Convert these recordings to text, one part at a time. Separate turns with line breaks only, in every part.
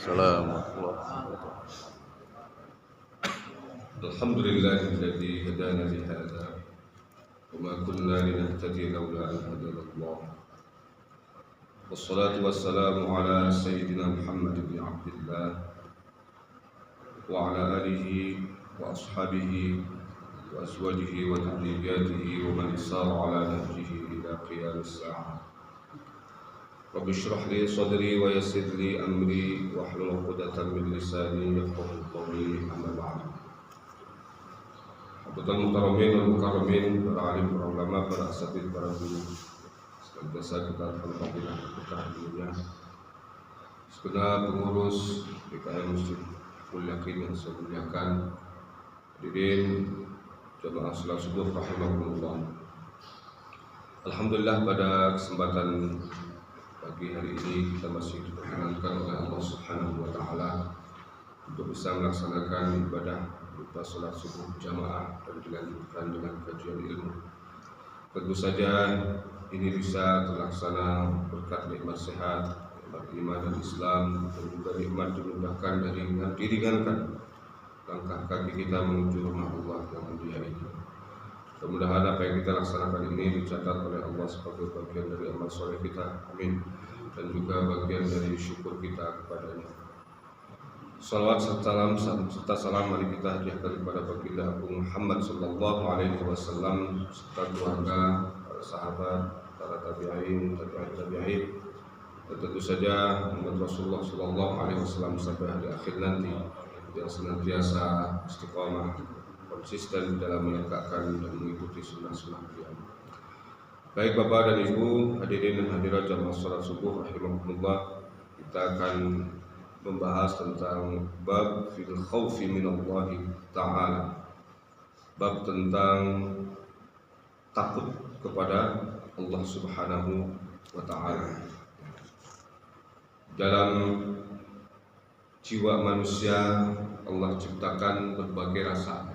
Assalamualaikum warahmatullahi wabarakatuh.
Alhamdulillahilladzi hadana li hadza wa ma kunna linahtadiya laula an hadana Allah. Wassalatu wassalamu ala sayyidina Muhammad ibn Abdillah wa ala alihi wa ashabihi wa azwajihi wa dhurriyyatihi wa man sara ala nahjihi ila qiyamis sa'ah. Rabbi shrah li sadri wa yassir li amri wahlul 'uqdatam min lisani yafqahu qawli, amma ba'd. Habatul mukarramin wal mukarramin, para alim, para ulama, para asatidz, para guru, senantiasa kita alhamdulillah kita dunia. Segenap pengurus PKM Masjid Yakin yang saya muliakan, hadirin jamaah salat subuh rahimakumullah. Alhamdulillah pada kesempatan pagi hari ini kita masih diperkenankan oleh Allah Subhanahu wa taala untuk bisa melaksanakan ibadah berupa salat subuh jamaah dan dilanjutkan dengan kajian ilmu. Tentu saja ini bisa terlaksana berkat nikmat sehat, nikmat iman dan Islam, dan juga nikmat dimudahkan dari diringankan langkah kaki kita menuju rumah Allah yang mulia ini. Mudah-mudahan apa yang kita laksanakan ini dicatat oleh Allah sebagai bagian dari amal soleh kita, amin, dan juga bagian dari syukur kita kepadanya. Salawat serta salam mari kita hadiahkan kepada baginda Agung Muhammad sallallahu alaihi wasallam serta keluarga, para sahabat, para tabi'in, tabi'in, dan tentu saja umat Rasulullah sallallahu alaihi wasallam sampai hari akhir nanti, yang senantiasa istiqamah konsisten dalam menegakkan dan mengikuti sunnah-sunnah beliau. Baik Bapak dan Ibu, hadirin dan hadirat jamaah salat subuh rahimakumullah, kita akan membahas tentang bab fil khaufi minallahi ta'ala, bab tentang takut kepada Allah Subhanahu wa ta'ala. Dalam jiwa manusia Allah ciptakan berbagai rasa,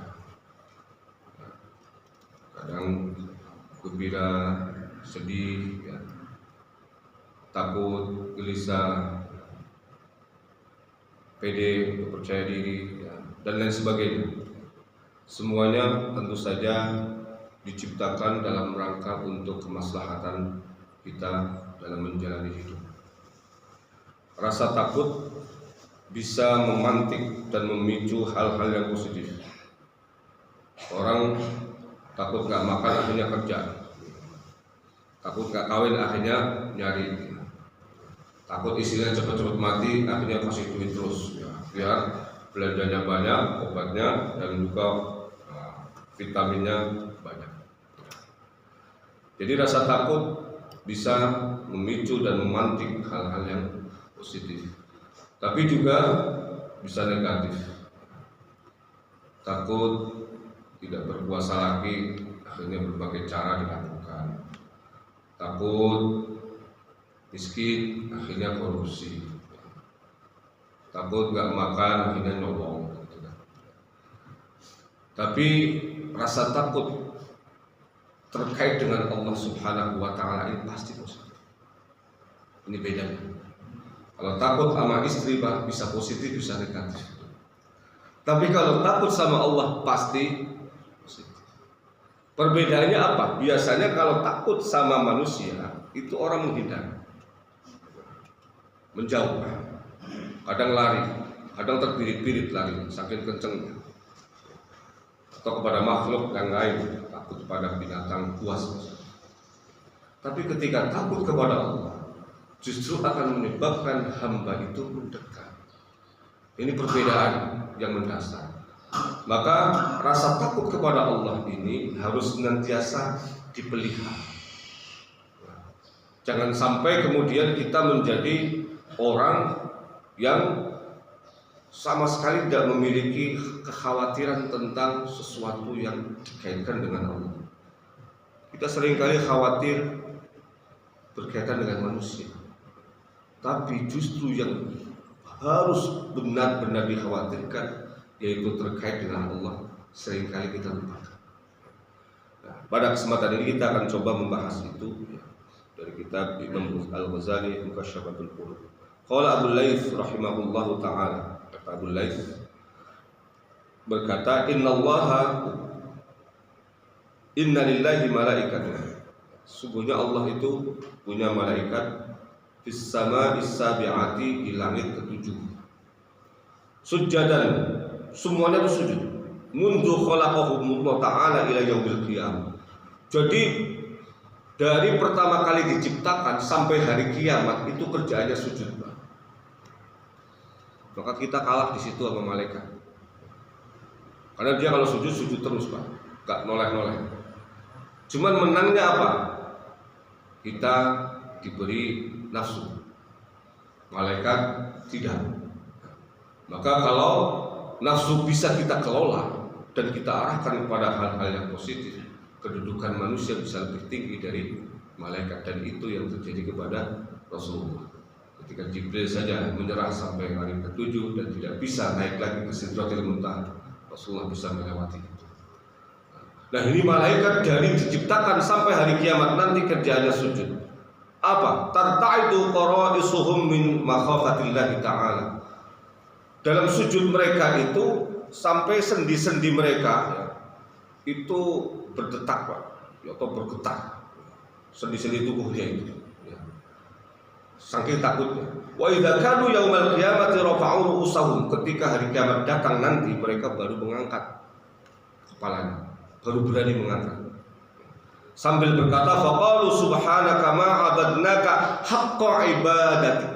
kadang gembira, sedih, ya, takut, gelisah, pede, percaya diri, ya, dan lain sebagainya. Semuanya tentu saja diciptakan dalam rangka untuk kemaslahatan kita dalam menjalani hidup. Rasa takut bisa memantik dan memicu hal-hal yang positif. Orang takut nggak makan akhirnya kerja, takut nggak kawin akhirnya nyari, takut istrinya cepat-cepat mati akhirnya kasih duit terus, ya, biar belanjanya banyak, obatnya dan juga vitaminnya banyak. Jadi rasa takut bisa memicu dan memantik hal-hal yang positif, tapi juga bisa negatif. Takut tidak berkuasa lagi, akhirnya berbagai cara dilakukan. Takut miskin, akhirnya korupsi. Takut nggak makan, akhirnya nyolong. Tapi rasa takut terkait dengan Allah Subhanahu wa ta'ala ini pasti positif. Ini bedanya. Kalau takut sama istri bisa positif, bisa negatif. Tapi kalau takut sama Allah pasti positif. Perbedaannya apa? Biasanya kalau takut sama manusia itu orang menghindar, menjauh, kadang lari, kadang terpirit-pirit lari saking kencengnya, atau kepada makhluk yang lain, takut pada binatang buas. Tapi ketika takut kepada Allah justru akan menyebabkan hamba itu mendekat. Ini perbedaan yang mendasar. Maka rasa takut kepada Allah ini harus senantiasa dipelihara. Jangan sampai kemudian kita menjadi orang yang sama sekali tidak memiliki kekhawatiran tentang sesuatu yang dikaitkan dengan Allah. Kita seringkali khawatir berkaitan dengan manusia, tapi justru yang harus benar-benar dikhawatirkan yaitu terkait dengan Allah seringkali kita lupakan. Nah, pada kesempatan ini kita akan coba membahas itu, ya, dari kitab Imam Al-Ghazali Mukasyfatul Qulub Qala Abu Laits rahimahullahu taala, kata Abu Laits berkata, inna lillahi malaikatan, sungguhnya Allah itu punya malaikat fis sama'is sabi'ati, di langit ketujuh, sujadan, semuanya itu sujud, mundu khalaqahumullah ta'ala ila yaumil qiyamah. Jadi dari pertama kali diciptakan sampai hari kiamat itu kerjaannya sujud, Pak. Maka kita kalah di situ sama malaikat. Karena dia kalau sujud terus, Pak, gak noleh-noleh. Cuman menangnya apa? Kita diberi nafsu, malaikat tidak. Maka kalau nafsu bisa kita kelola dan kita arahkan kepada hal-hal yang positif, kedudukan manusia bisa lebih tinggi dari malaikat. Dan itu yang terjadi kepada Rasulullah. Ketika Jibril saja menyerah sampai hari ke-7 dan tidak bisa naik lagi ke Sidratil Muntaha, Rasulullah bisa melewati itu. Nah, ini malaikat dari diciptakan sampai hari kiamat nanti kerjanya sujud. Apa? Tarta'idu qara'isuhum min makhafatillah ta'ala. Dalam sujud mereka itu sampai sendi-sendi mereka itu berdetak, Pak, atau bergetar. Sendi-sendi tubuhnya itu. Saking takutnya. Wa idza kanu yaumal qiyamati rafa'u ru'usahum, ketika hari kiamat datang nanti mereka baru mengangkat kepalanya, baru berani mengangkat. Sambil berkata, faqalu subhanaka ma 'abadnaka haqqa ibadati.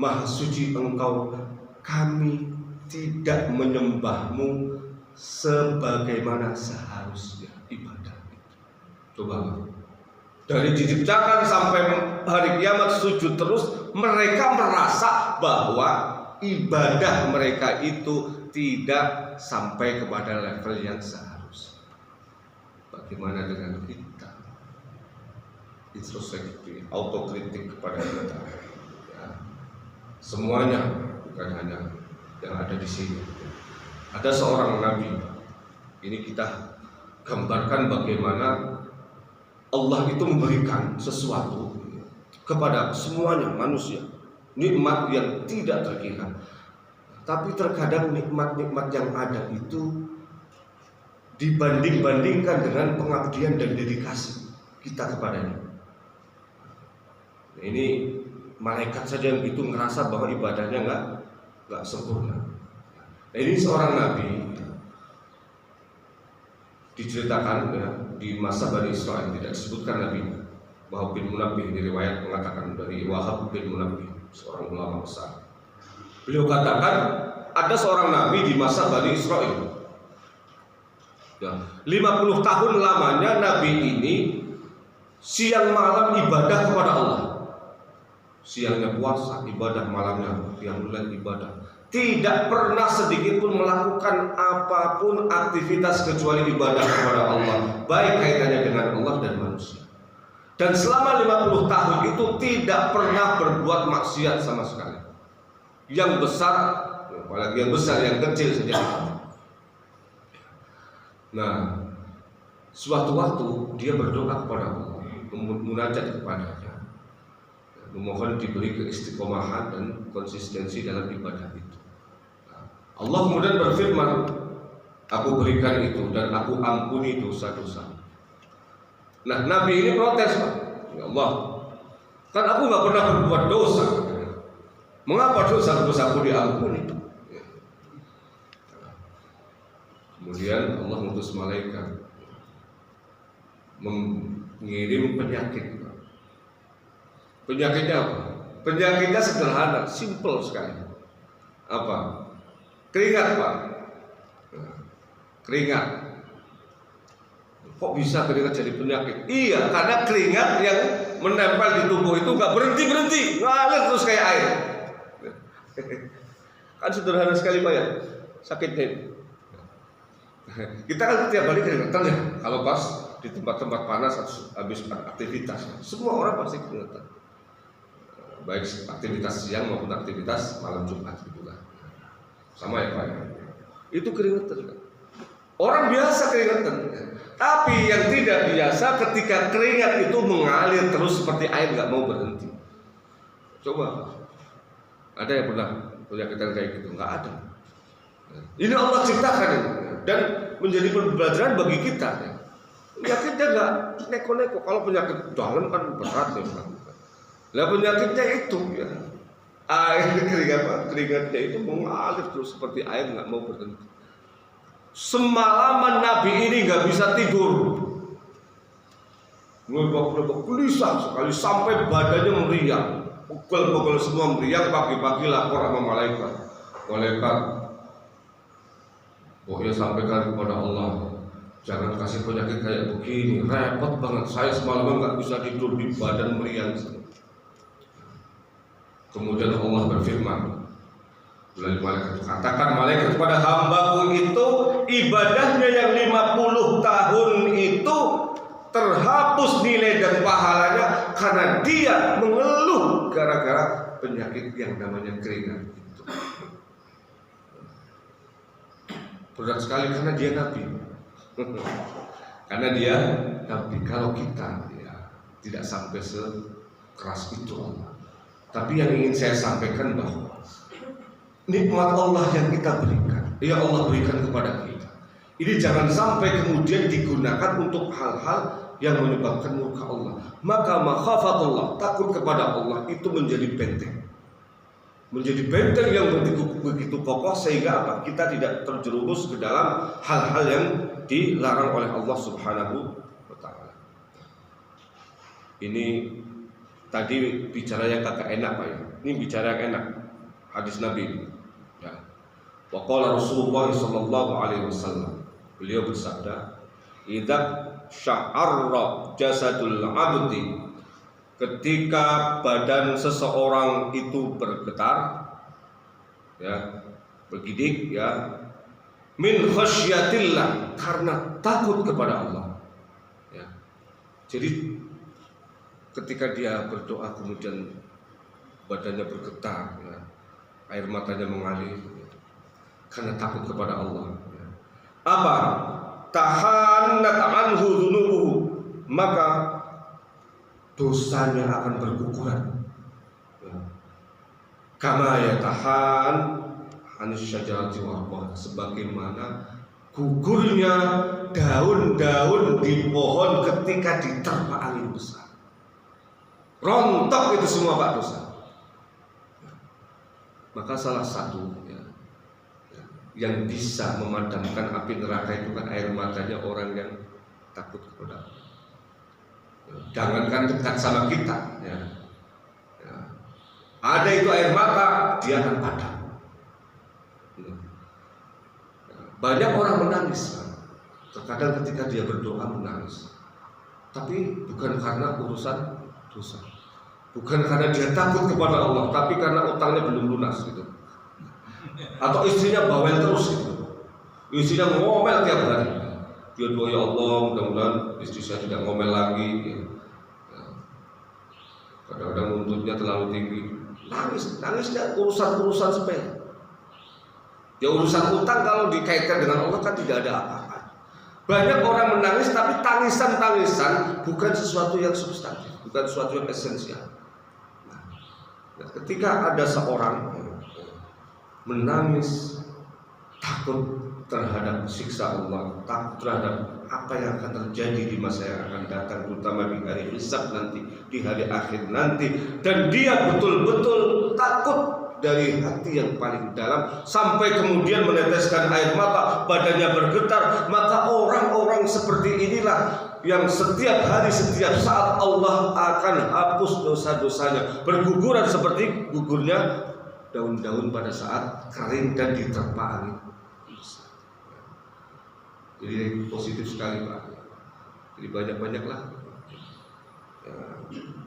Maha suci Engkau, kami tidak menyembahmu sebagaimana seharusnya ibadah itu. Coba, dari diciptakan sampai hari kiamat sujud terus, mereka merasa bahwa ibadah mereka itu tidak sampai kepada level yang seharusnya. Bagaimana dengan kita? Introspeksi, autokritik kepada kita. Ya. Semuanya, bukan hanya yang ada di sini. Ada seorang nabi. Ini kita gambarkan bagaimana Allah itu memberikan sesuatu kepada semuanya manusia, nikmat yang tidak terkira. Tapi terkadang nikmat-nikmat yang ada itu dibanding-bandingkan dengan pengabdian dan dedikasi kita kepadanya. Ini malaikat saja yang itu ngerasa bahwa ibadahnya nggak sempurna. Nah, ini seorang nabi diceritakan ya, di masa Bani Israil, tidak disebutkan nabi. Wahab bin Munabbih di riwayat mengatakan dari Wahab bin Munabbih, seorang ulama besar. Beliau katakan ada seorang nabi di masa Bani Israil. Ya, 50 tahun lamanya nabi ini siang malam ibadah kepada Allah. Siangnya puasa, ibadah, malamnya qiyamul ibadah. Tidak pernah sedikit pun melakukan apapun aktivitas kecuali ibadah kepada Allah, baik kaitannya dengan Allah dan manusia. Dan selama 50 tahun itu tidak pernah berbuat maksiat sama sekali. Yang besar, apalagi yang besar, yang kecil saja. Nah, suatu waktu dia berdoa kepada Allah, munajat kepadanya, memohon diberi keistiqomahan dan konsistensi dalam ibadah itu. Allah kemudian berfirman, aku berikan itu dan aku ampuni dosa-dosa. Nah, Nabi ini protes, Pak. Ya Allah, kan aku nggak pernah berbuat dosa. Mengapa dosa-dosaku diampuni? Ya. Kemudian Allah mengutus malaikat mengirim penyakit. Penyakitnya apa? Penyakitnya sederhana, simple sekali. Apa? Keringat, Pak. Keringat. Kok bisa keringat jadi penyakit? Iya, karena keringat yang menempel di tubuh itu nggak berhenti, ngalir terus kayak air. Kan sederhana sekali, Pak, ya. Sakitnya. Kita kan tiap hari keringatan ya. Kalau pas di tempat-tempat panas habis aktivitas, semua orang pasti keringatan. Baik aktivitas siang maupun aktivitas malam Jumat gitu kan. Sama ya, Pak. Itu keringatan. Orang biasa keringatan. Tapi yang tidak biasa ketika keringat itu mengalir terus seperti air, nggak mau berhenti. Coba, ada yang pernah penyakitan kayak gitu? Nggak ada. Ini Allah ciptakan ini, dan menjadi pembelajaran bagi kita. Penyakitnya nggak neko-neko. Kalau penyakit dalam kan berat ya. Lah penyakitnya itu ya, air keringatnya itu mengalir terus seperti air nggak mau berhenti. Semalaman Nabi ini nggak bisa tidur. Ngebak-ngebak gelisah sekali sampai badannya meriang. Pukul-pukul semua meriang, pagi-pagi lapor sama malaikat. Malaikat, pokoknya sampaikan kepada Allah, jangan kasih penyakit kayak begini, repot banget. Saya semalaman nggak bisa tidur di badan meriang. Kemudian Allah berfirman melalui malaikat, katakan malaikat kepada hambaku itu ibadahnya yang 50 tahun itu terhapus nilai dan pahalanya karena dia mengeluh gara-gara penyakit yang namanya keringat itu. Berat sekali karena dia Nabi. Karena dia Nabi. Kalau kita ya, tidak sampai sekeras itu Allah. Tapi yang ingin saya sampaikan bahwa nikmat Allah yang kita berikan, ya Allah berikan kepada kita, ini jangan sampai kemudian digunakan untuk hal-hal yang menyebabkan murka Allah. Maka makhafatullah, takut kepada Allah itu menjadi benteng. Menjadi benteng yang begitu kokoh sehingga apa? Kita tidak terjerumus ke dalam hal-hal yang dilarang oleh Allah Subhanahu wa taala. Ini tadi bicara yang kagak enak Pak ya. Ini bicara yang enak. Hadis Nabi. Ya. Wa qala Rasulullah sallallahu alaihi wasallam. Beliau bersabda, "Idza sya'arra jasadul 'abdi," ketika badan seseorang itu bergetar, ya, bergidik, ya, min khasyatillah, karena takut kepada Allah. Ya. Jadi ketika dia berdoa kemudian badannya bergetar, ya, air matanya mengalir, ya, karena takut kepada Allah. Ya. Apa? Tahannat anhu dzunubuhu, maka dosanya akan berguguran. Ya. Kama yatahan anis syajarati warqah, sebagaimana gugurnya daun-daun di pohon ketika diterpa angin besar. Rontok itu semua Pak dosa. Maka salah satu ya, yang bisa memadamkan api neraka itu kan air matanya orang yang takut kepada Allah. Jangankan dekat sama kita, ya. Ya. Ada itu air mata, dia akan padam. Ya. Banyak orang menangis, terkadang ketika dia berdoa menangis, tapi bukan karena urusan dosa. Bukan karena dia takut kepada Allah, tapi karena utangnya belum lunas gitu. Atau istrinya bawel terus gitu. Istrinya ngomel tiap hari. Dia doa, ya Allah mudah-mudahan istri saya tidak ngomel lagi. Ya. Kadang-kadang nuntutnya terlalu tinggi. Nangisnya urusan-urusan sepele. Ya urusan utang kalau dikaitkan dengan Allah kan tidak ada apa-apa. Banyak orang menangis tapi tangisan-tangisan bukan sesuatu yang substantif, bukan sesuatu yang esensial. Nah, ketika ada seorang menangis takut terhadap siksa Allah, takut terhadap apa yang akan terjadi di masa yang akan datang, terutama di hari hisab nanti, di hari akhir nanti, dan dia betul-betul takut dari hati yang paling dalam sampai kemudian meneteskan air mata, badannya bergetar, maka orang-orang seperti inilah yang setiap hari, setiap saat Allah akan hapus dosa-dosanya, berguguran seperti gugurnya daun-daun pada saat kering dan diterpa angin. Jadi positif sekali Pak. Jadi banyak-banyaklah ya,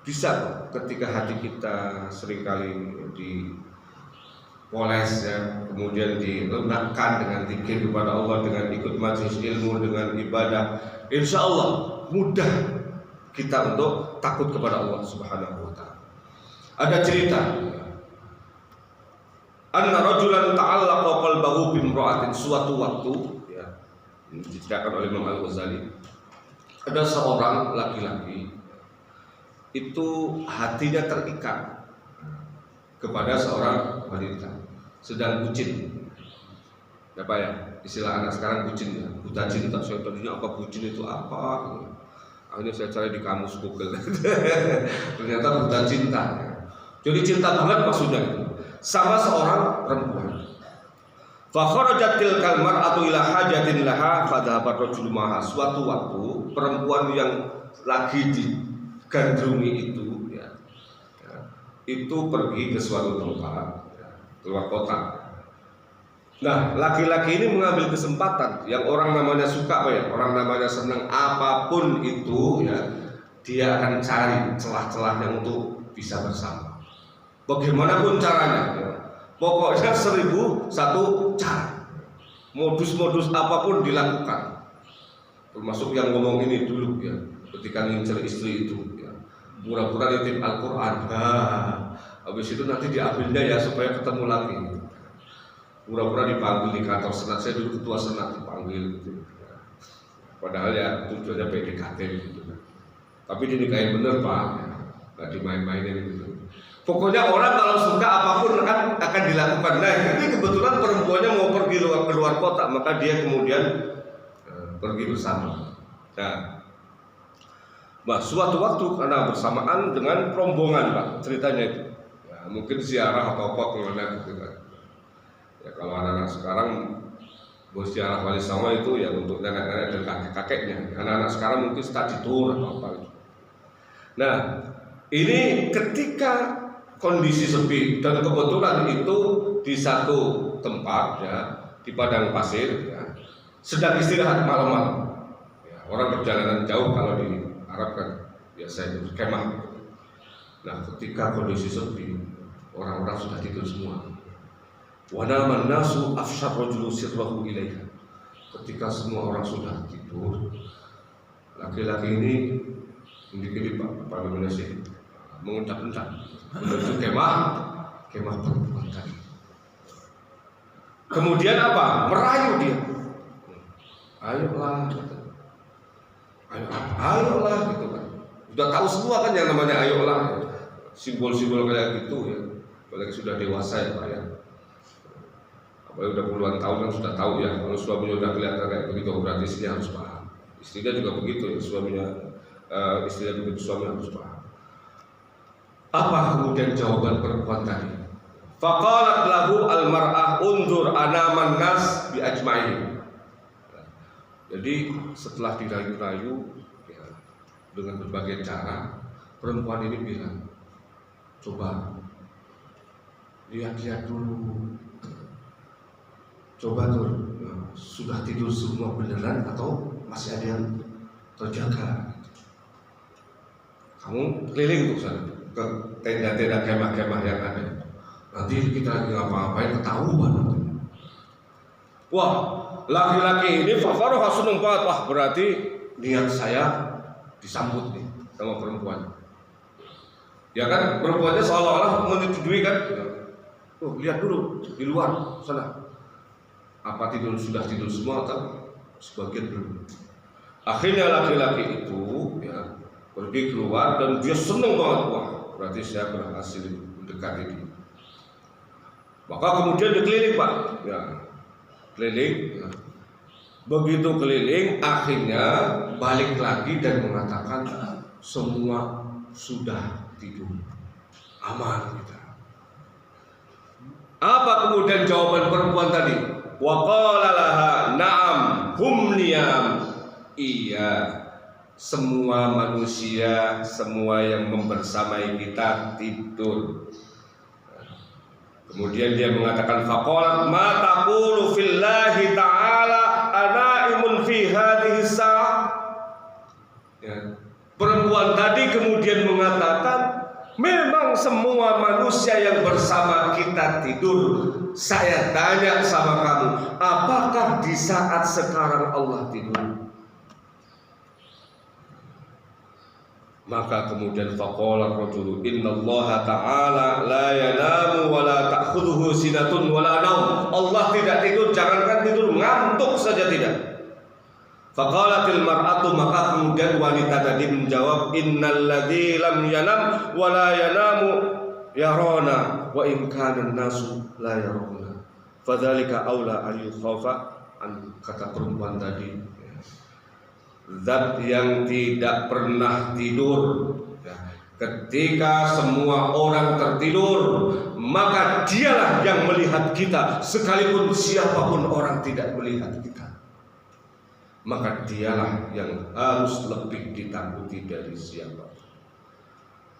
bisa ketika hati kita seringkali dipoles ya, kemudian dilunakkan dengan zikir kepada Allah, dengan ikut majelis ilmu, dengan ibadah, insya Allah mudah kita untuk takut kepada Allah Subhanahu wa ta'ala. Ada cerita anna rajulan ta'allaqa qalbahu bimra'atin, suatu waktu ya, diceritakan oleh Imam Al-Ghazali, ada seorang laki-laki itu hatinya terikat kepada seorang wanita sedang bucin. Apa ya? Istilah anak sekarang bucin ya. Buta cinta. Saya tadinya apa bucin itu apa? Akhirnya saya cari di kamus Google. Ternyata buta cinta. Jadi cinta banget maksudnya itu sama seorang perempuan. Fa kharajat tilkal mar'atu ila hajatin laha fadhahabat rajulu maha. Suatu waktu perempuan yang lagi digandrungi itu itu pergi ke suatu tempat keluar kota. Nah, laki-laki ini mengambil kesempatan yang orang namanya suka apa ya? Orang namanya senang apapun itu ya, dia akan cari celah-celahnya untuk bisa bersama. Bagaimanapun caranya ya. Pokoknya 1001 cara. Modus-modus apapun dilakukan. Termasuk yang ngomong ini dulu ya, ketika ngincer istri itu ya. Pura-pura nitip Al-Qur'an. Habis itu nanti diambilnya ya supaya ketemu lagi. Pura-pura dipanggil di kantor senat, saya dulu ketua senat dipanggil gitu. Padahal ya tujuannya PDKT gitu kan. Tapi dinikahin bener Pak, ya. Nggak dimain-mainin gitu. Pokoknya orang kalau suka apapun akan dilakukan. Nah ini kebetulan perempuannya mau pergi keluar kota, maka dia kemudian pergi bersama. Nah, suatu waktu karena bersamaan dengan rombongan Pak, ceritanya itu. Ya, mungkin ziarah atau apa kemana gitu kan. Ya kalau anak-anak sekarang berziarah wali songo itu ya untuk nenek-nenek dan kakek-kakeknya. Anak-anak sekarang mungkin study tour atau apa gitu. Nah, ini ketika kondisi sepi dan kebetulan itu di satu tempat ya di padang pasir ya, sedang istirahat malam-malam. Ya, orang perjalanan jauh kalau di Arab kan biasanya itu kemah. Nah, ketika kondisi sepi, orang-orang sudah tidur semua. Wa naman nasu afshar rajulu sirrahu ilaiha. Ketika semua orang sudah tidur, laki-laki ini dikit Pak Indonesia mengucap-ucap menuju kemah perempuan tadi. Kemudian apa? Merayu dia. Ayolah, ayolah gitu kan. Sudah tahu semua kan yang namanya ayolah, simbol-simbol kayak gitu ya. Apalagi sudah dewasa ya Pak ya. Apalagi udah puluhan tahun kan sudah tahu ya. Kalau suaminya udah kelihatan kayak begitu berarti istrinya harus paham. Istrinya juga begitu ya, suaminya istrinya begitu, suami harus paham. Apa kemudian jawaban perempuan tadi? Faqalat lahu al-mar'ah unzur anaman nas bi ajma'in. Jadi setelah dirayu-rayu ya, dengan berbagai cara, perempuan ini bilang, coba lihat-lihat dulu, coba tuh sudah tidur semua beneran atau masih ada yang terjaga? Kamu keliling tuh sana ke tenda-tenda kemah-kemah yang ada. Nanti kita lagi ngapa-ngapain ketahuan. Wah, laki-laki ini fafaroha seneng banget. Wah, berarti niat saya disambut nih sama perempuan. Ya kan, perempuannya seolah-olah menyetujui kan. Tuh, lihat dulu di luar sana. Apa sudah tidur semua atau sebagian belum? Akhirnya laki-laki itu ya pergi keluar dan dia seneng banget. Wah, berarti saya berhasil mendekati dia. Maka kemudian dia keliling Pak, ya, keliling. Ya. Begitu keliling, akhirnya balik lagi dan mengatakan semua sudah tidur, aman kita. Apa kemudian jawaban perempuan tadi? Wa qala laha na'am hum niyam. Iya, semua manusia, semua yang membersamai kita tidur. Kemudian dia mengatakan faqalat ma taqulu fillahi ta'ala anaimun fi hadhihi sa'ah. Ya. Perempuan tadi kemudian mengatakan, memang semua manusia yang bersama kita tidur. Saya tanya sama kamu, apakah di saat sekarang Allah tidur? Maka kemudian faqala ar-rajulu innallaha ta'ala la yanamu wa la ta'khudhuhu sinatun wa la naum. Allah tidak tidur, jangankan tidur, ngantuk saja tidak. Faqalatil mar'atu, maka kemudian wanita tadi menjawab innal ladzi lam yanam wa la yanamu yarana wa in kana an-nasu la yarawna fadzalika aula an yukhafa an, kata perempuan tadi, zat yang tidak pernah tidur. Ketika semua orang tertidur, maka dialah yang melihat kita, sekalipun siapapun orang tidak melihat kita. Maka dialah yang harus lebih ditakuti dari siapa.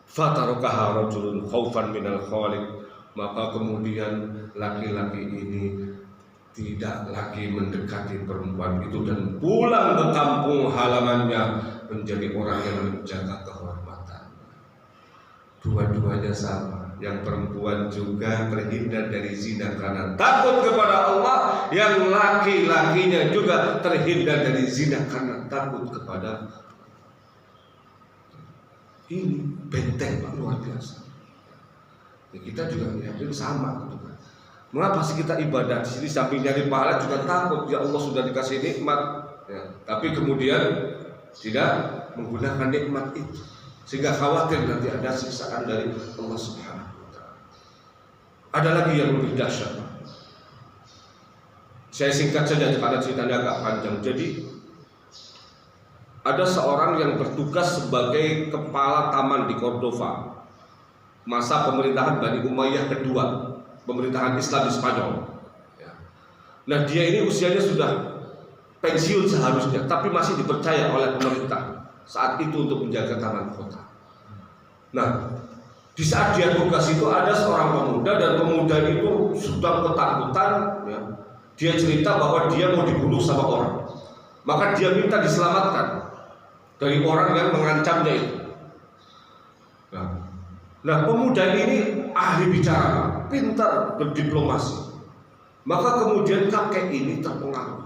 Fatarakaha rajulun khaufan minal khaliq, maka kemudian laki-laki ini tidak lagi mendekati perempuan itu dan pulang ke kampung halamannya menjadi orang yang menjaga kehormatan. Dua-duanya sama. Yang perempuan juga terhindar dari zina karena takut kepada Allah, yang laki-lakinya juga terhindar dari zina karena takut kepada ini. Benteng Pak, luar biasa. Ya, kita juga yakin sama gitu kan. Mengapa sih kita ibadah di sini samping nyari pahala juga takut, ya Allah sudah dikasih nikmat, ya, tapi kemudian tidak menggunakan nikmat itu, sehingga khawatir nanti ada siksaan dari Allah Subhanahu wa Ta'ala. Ada lagi yang lebih dahsyat. Saya singkat saja karena ceritanya agak panjang. Jadi ada seorang yang bertugas sebagai kepala taman di Cordova masa pemerintahan Bani Umayyah kedua, pemerintahan Islam di Spanyol. Nah, dia ini usianya sudah pensiun seharusnya, tapi masih dipercaya oleh pemerintah saat itu untuk menjaga taman kota. Nah, di saat dia tugas itu ada seorang pemuda, dan pemuda itu sudah ketakutan. Ya. Dia cerita bahwa dia mau dibunuh sama orang, maka dia minta diselamatkan dari orang yang mengancamnya itu. Nah, pemuda ini ahli bicara, pintar berdiplomasi. Maka kemudian kakek ini terpengaruh.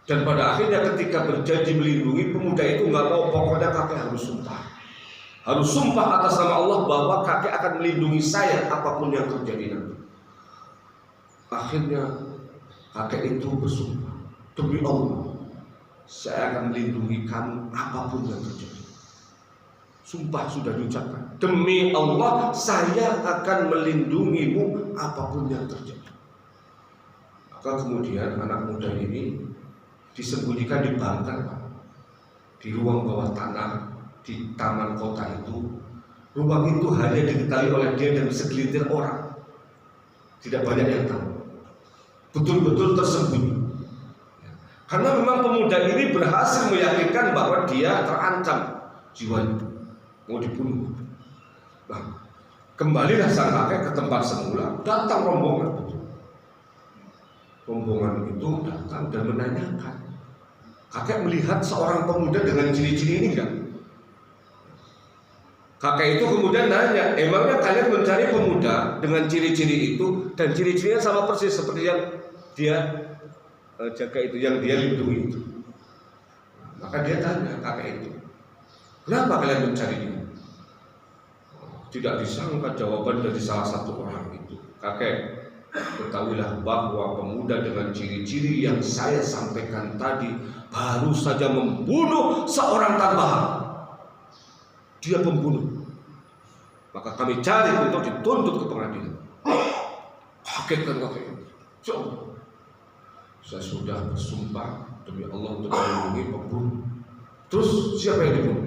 Dan pada akhirnya ketika berjanji melindungi pemuda itu nggak mau, pokoknya kakek harus sumpah. Harus sumpah atas nama Allah bahwa kakek akan melindungi saya apapun yang terjadi nanti. Akhirnya kakek itu bersumpah, demi Allah, saya akan melindungi kamu apapun yang terjadi. Sumpah sudah diucapkan, demi Allah saya akan melindungimu apapun yang terjadi. Maka kemudian anak muda ini disembunyikan di bunker, di ruang bawah tanah di taman kota itu. Ruang itu hanya diketahui oleh dia dan segelintir orang, tidak banyak yang tahu. Betul-betul tersembunyi. Karena memang pemuda ini berhasil meyakinkan bahwa dia terancam jiwanya, mau dibunuh. Nah, kembalilah sang kakek ke tempat semula. Datang rombongan. Rombongan itu datang dan menanyakan. Kakek melihat seorang pemuda dengan ciri-ciri ini enggak? Kakek itu kemudian nanya, emangnya kalian mencari pemuda dengan ciri-ciri itu, dan ciri-cirinya sama persis seperti yang dia jaga itu, yang dia lindungi itu. Maka dia tanya kakek itu, kenapa kalian mencari dia? Tidak disangka jawaban dari salah satu orang itu. Kakek, ketahuilah bahwa pemuda dengan ciri-ciri yang saya sampaikan tadi baru saja membunuh seorang tambahan. Dia pembunuh. Maka kami cari untuk dituntut ke pengadilan. Kaget kan kakek. Coba, saya sudah bersumpah demi Allah untuk melindungi pembunuh. Terus siapa yang dibunuh?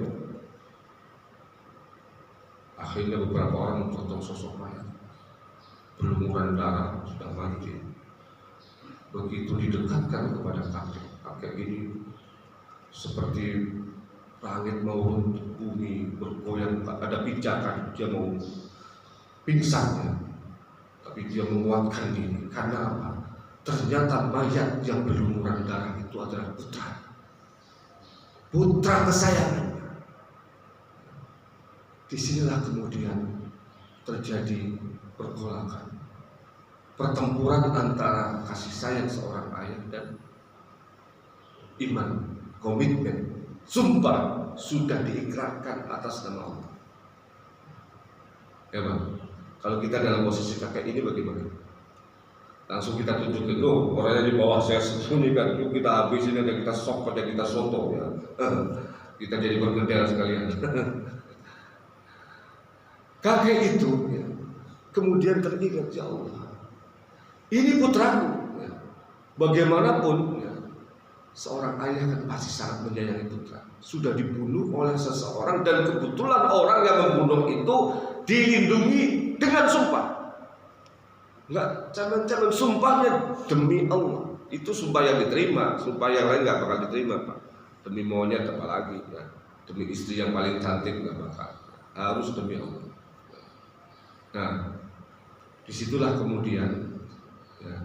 Akhirnya beberapa orang memotong sosok mayat, berlumuran darah, sudah mati. Begitu didekatkan kepada kakek, kakek ini seperti langit mau runtuh, bumi bergoyang, ada pijakan, dia mau pingsan ya. Tapi dia menguatkan diri. Karena apa? Ternyata mayat yang berlumuran darah itu adalah putra kesayangannya. Disinilah kemudian terjadi pergolakan, pertempuran antara kasih sayang seorang ayah dan iman, komitmen, sumpah sudah diikrarkan atas nama Allah. Ya Bang, kalau kita dalam posisi kakek ini bagaimana? Langsung kita tunjukin, loh orangnya di bawah saya sembunyikan, yuk kita habisin aja, kita sok pada kita soto ya. Kita jadi bergendera sekalian. Kakek itu ya, kemudian teringat, ya Allah, ini putraku. Ya. Bagaimanapun ya, seorang ayah kan pasti sangat menyayangi putra. Sudah dibunuh oleh seseorang dan kebetulan orang yang membunuh itu dilindungi dengan sumpah. Enggak caman-caman, sumpahnya demi Allah. Itu sumpah yang diterima, sumpah yang lain nggak bakal diterima, Pak. Demi monyet apalagi ya. Demi istri yang paling cantik nggak bakal. Harus demi Allah. Nah, disitulah kemudian ya,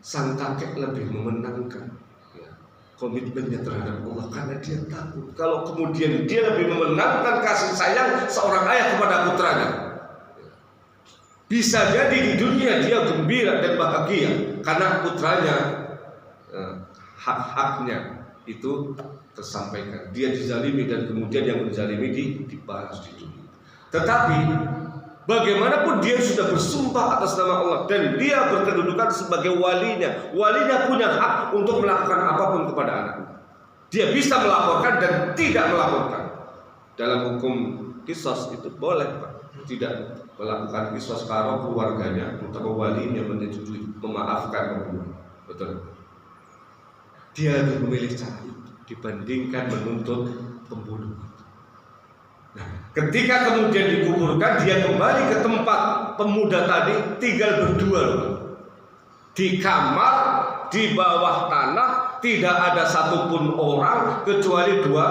sang kakek lebih memenangkan ya, komitmennya terhadap Allah karena dia takut kalau kemudian dia lebih memenangkan kasih sayang seorang ayah kepada putranya. Bisa jadi di dunia dia gembira dan bahagia karena putranya hak-haknya itu tersampaikan. Dia dizalimi dan kemudian yang dizalimi dibalas di dunia. Tetapi bagaimanapun dia sudah bersumpah atas nama Allah dan dia berkedudukan sebagai walinya. Walinya punya hak untuk melakukan apapun kepada anaknya. Dia bisa melaporkan dan tidak melaporkan. Dalam hukum qisas itu boleh, Pak. Tidak melakukan qisas kalau keluarganya atau walinya menyetujui, memaafkan pembunuh. Betul. Dia memilih cara itu dibandingkan menuntut pembunuh. Nah, ketika kemudian dikuburkan, dia kembali ke tempat pemuda tadi, tinggal berdua loh. Di kamar, di bawah tanah, tidak ada satupun orang kecuali dua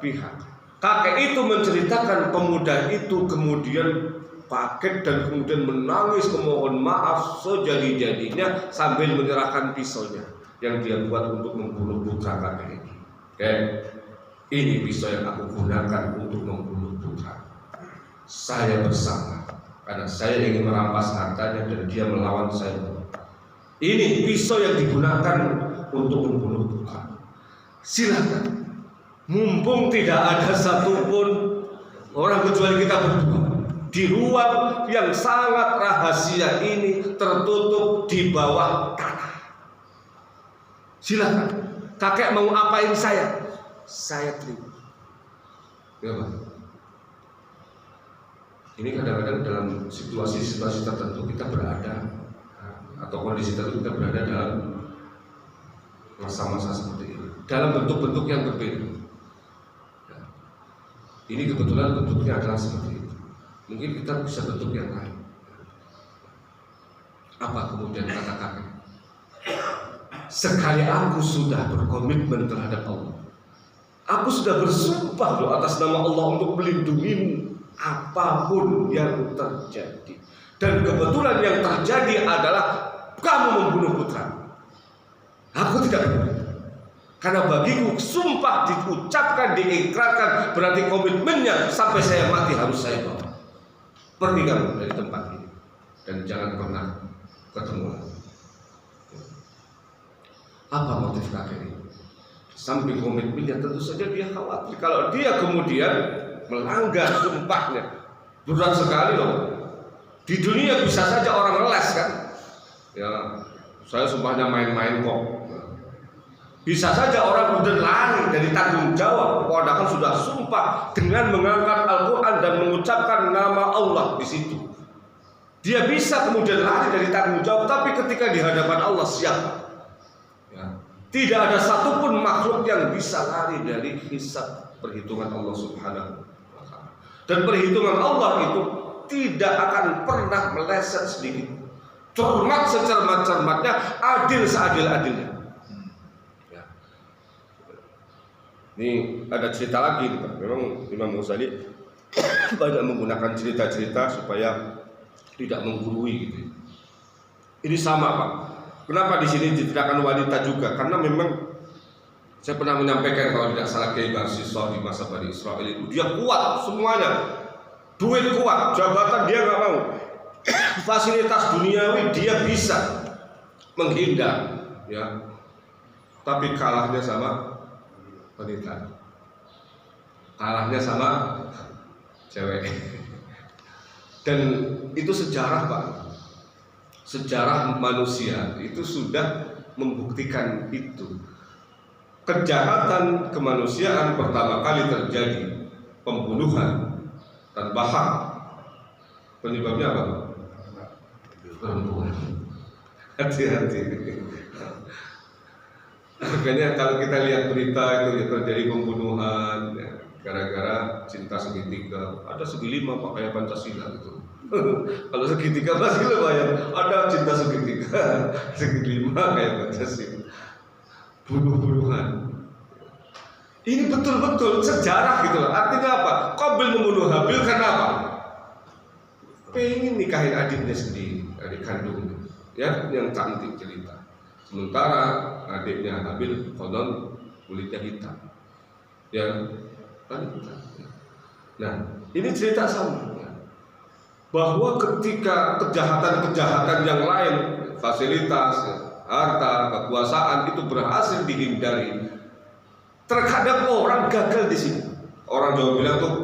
pihak. Kakek itu menceritakan pemuda itu kemudian kaget dan kemudian menangis memohon maaf sejadi-jadinya sambil menyerahkan pisaunya yang dia buat untuk membunuh putra kakek ini. Oke. Ini pisau yang aku gunakan untuk membunuh putra. Saya bersalah karena saya ingin merampas hartanya dan dia melawan saya. Ini pisau yang digunakan untuk membunuh putra. Silakan. Mumpung tidak ada satupun orang kecuali kita berdua di ruang yang sangat rahasia ini, tertutup di bawah tanah. Silakan. Kakek mau apain saya terima. Ya, Pak. Ini kadang-kadang dalam situasi-situasi tertentu kita berada atau kondisi tertentu kita berada dalam masa-masa seperti ini dalam bentuk-bentuk yang berbeda. Ini kebetulan bentuknya adalah seperti itu. Mungkin kita bisa bentuk yang lain. Apa kemudian kata kakek? Sekali aku sudah berkomitmen terhadap Allah, aku sudah bersumpah loh atas nama Allah untuk melindungimu apapun yang terjadi. Dan kebetulan yang terjadi adalah kamu membunuh putra. Aku tidak peduli. Karena bagiku sumpah diucapkan, diikrarkan, berarti komitmennya sampai saya mati harus saya bawa. Pergi kamu dari tempat ini dan jangan pernah ketemu lagi. Apa motif kakek ini? Samping komitmennya tentu saja dia khawatir kalau dia kemudian melanggar sumpahnya. Berat sekali loh. Di dunia bisa saja orang ngeles kan? Ya, saya sumpahnya main-main kok. Bisa saja orang kemudian lari dari tanggung jawab, padahal sudah sumpah dengan mengangkat Al-Quran dan mengucapkan nama Allah di situ. Dia bisa kemudian lari dari tanggung jawab, tapi ketika di hadapan Allah siapa? Ya. Tidak ada satupun makhluk yang bisa lari dari hisab perhitungan Allah Subhanahu wa Ta'ala. Dan perhitungan Allah itu tidak akan pernah meleset sedikit. Cermat secermat-cermatnya, adil seadil-adilnya. Ini ada cerita lagi nih, Pak. Memang Imam Ghazali banyak menggunakan cerita-cerita supaya tidak menggurui gitu. Ini sama, Pak. Kenapa di sini diceritakan wanita juga? Karena memang saya pernah menyampaikan kalau tidak salah Kiai Barsisah di masa Bani Israil itu dia kuat semuanya, duit kuat, jabatan dia nggak mau, fasilitas duniawi dia bisa menghindar, ya. Tapi kalahnya sama wanita, kalahnya sama cewek. Dan itu sejarah, Pak. Sejarah manusia itu sudah membuktikan itu. Kejahatan kemanusiaan pertama kali terjadi, pembunuhan tanpa hak. Penyebabnya apa? perempuan. Hati-hati. Makanya kalau kita lihat berita itu ya, terjadi pembunuhan ya, gara-gara cinta segitiga. Ada segilima Pak kayak Pancasila gitu. Kalau segitiga masih lumayan. Ada cinta segitiga, segilima kayak Pancasila. Bunuh-bunuhan. Ini betul-betul sejarah gitu loh. Artinya apa? Qabil membunuh Habil karena apa? Pengen nikahin adiknya sendiri, adik kandungnya, ya, yang cantik cerita. Sementara adiknya Habil konon kulitnya hitam, yang wanita. Nah, ini cerita sama, ya. Bahwa ketika kejahatan-kejahatan yang lain, fasilitas, ya, harta, kekuasaan itu berhasil dihindari, terkadang orang gagal di sini. Orang Jawa bilang tuh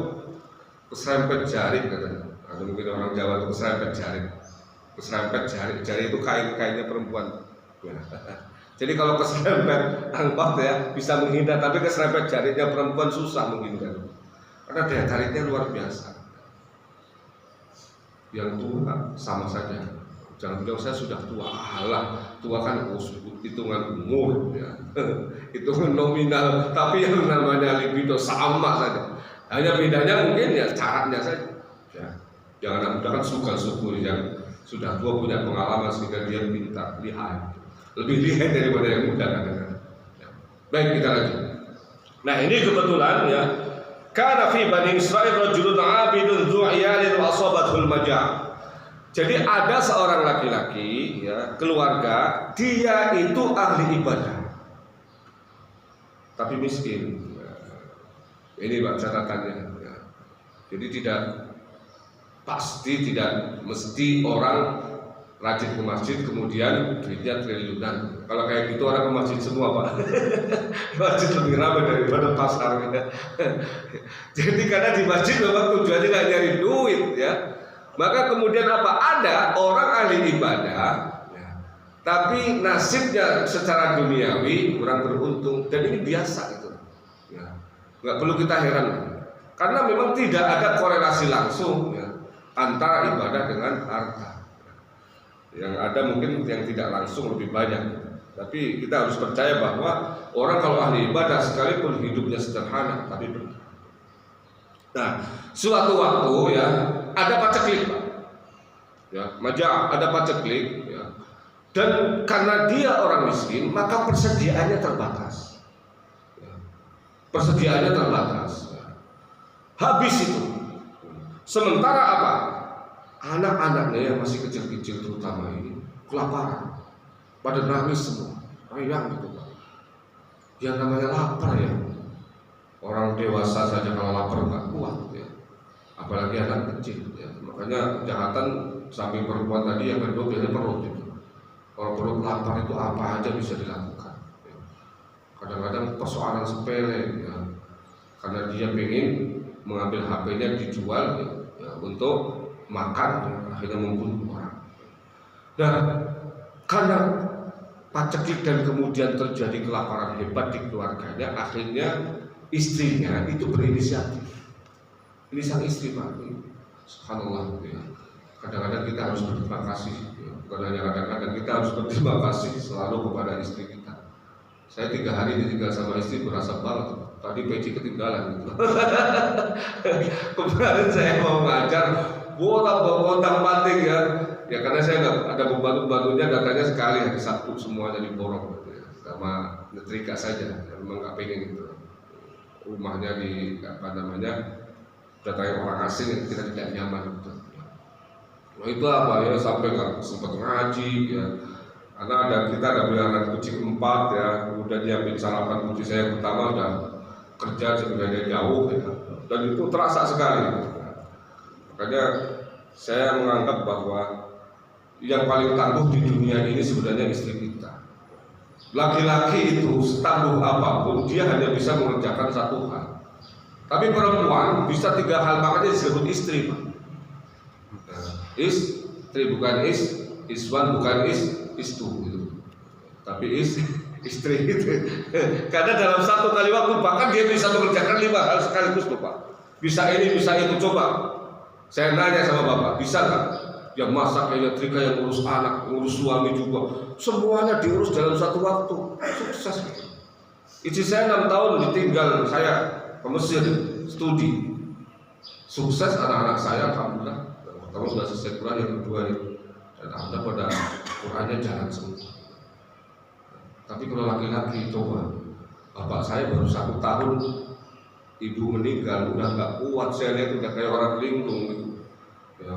keserempet jaring katanya. Atau mungkin orang Jawa itu keserempet jaring. Keserempet jaring, jaring itu kain-kainnya perempuan. Jadi kalau keserempet angkot ya bisa menghindar, tapi keserempet jaringnya perempuan susah menghindar. Karena daya tariknya luar biasa. Yang tua sama saja. Jangan bilang saya sudah tua. Alah, tua kan hitungan umur ya. Hitungan nominal, tapi yang namanya libido sama saja. Hanya bedanya mungkin ya caranya saja. Ya. Jangan mudahkan syukur yang sudah tua punya pengalaman sehingga dia pintar, lihai. Lebih lihai daripada yang muda kadang-kadang. Ya. Baik, kita lanjut. Nah, ini kebetulan ya. Kana fi Bani Israil rajulun 'abidun dzu 'iyalin wa asabathul majaa. Jadi ada seorang laki-laki ya, keluarga, dia itu ahli ibadah. Tapi miskin. Ya. Ini Pak catatannya ya. Jadi tidak mesti orang rajin ke masjid kemudian duitnya triliunan. Kalau kayak gitu orang ke masjid semua Pak. Masjid lebih ramai daripada pasarnya. Jadi karena di masjid memang tujuannya nggak nyari duit ya. Maka kemudian apa? Ada orang ahli ibadah ya, tapi nasibnya secara duniawi kurang beruntung. Dan ini biasa gitu ya. Nggak perlu kita heran, karena memang tidak ada korelasi langsung ya, antara ibadah dengan harta. Yang ada mungkin yang tidak langsung lebih banyak. Tapi kita harus percaya bahwa orang kalau ahli ibadah sekalipun hidupnya sederhana tapi benar. Nah, suatu waktu ya ada paceklik, Pak. Ya, majaa, ada paceklik ya. Dan karena dia orang miskin, maka persediaannya terbatas. Ya. Persediaannya terbatas. Ya. Habis itu. Sementara apa? Anak-anaknya yang masih kecil-kecil terutama ini kelaparan. Pada nangis semua. Riang gitu, Pak. Yang namanya lapar ya. Orang dewasa saja kalau lapar nggak kuat ya. Apalagi anak kecil ya. Makanya kejahatan samping perempuan tadi yang kedua biasanya perut itu. Kalau perut lapar itu apa aja bisa dilakukan ya. Kadang-kadang persoalan sepele ya. Karena dia pengen mengambil HP-nya dijual ya, untuk makan ya, akhirnya membunuh orang. Nah, karena paceklik dan kemudian terjadi kelaparan hebat di keluarganya, akhirnya istrinya itu berinisiatif. Ini sang istri Pak, subhanallah ya. Kadang-kadang kita harus berterima kasih ya. Bukan hanya kadang-kadang, kita harus berterima kasih selalu kepada istri kita. Saya 3 hari ditinggal sama istri berasa banget. Tadi peci ketinggalan gitu. Kemarin saya mau ngajar, botak panting ya. Ya karena saya nggak ada pembantu-pembantunya, datanya sekali hari Sabtu semuanya diborong gitu ya. Sama nyetrika saja, memang nggak pengen gitu. Rumahnya di datangnya orang asing yang kita tidak nyaman gitu. Nah itu apa ya, sampai nggak sempat ngaji ya. Karena kita ada punya anak kucing 4 ya, kemudian diambil sarapan kucing saya yang pertama udah kerja sebenarnya jauh ya. Dan itu terasa sekali. Makanya saya menganggap bahwa yang paling tangguh di dunia ini sebenarnya istri kita. Laki-laki itu setangguh apapun dia hanya bisa mengerjakan satu hal. Tapi perempuan bisa 3 hal, makanya disebut istri, Pak. Istri bukan iswan bukan istu gitu. Tapi istri itu. Karena dalam satu kali waktu bahkan dia bisa mengerjakan 5 hal sekaligus, Pak. Bisa ini, bisa itu, coba. Saya nanya sama Bapak, bisa nggak? yang masak, yang nyetrika, yang ngurus anak, ngurus suami juga, semuanya diurus dalam satu waktu, sukses. Istri saya 6 tahun ditinggal saya ke Mesir studi, sukses. Anak-anak saya alhamdulillah pertama sudah selesai Quran, yang kedua dan alhamdulillah pada Qurannya jalan semua. Tapi kalau laki-laki coba, bapak saya baru 1 tahun ibu meninggal, udah nggak kuat, saya lihat udah kayak orang linglung gitu. Ya,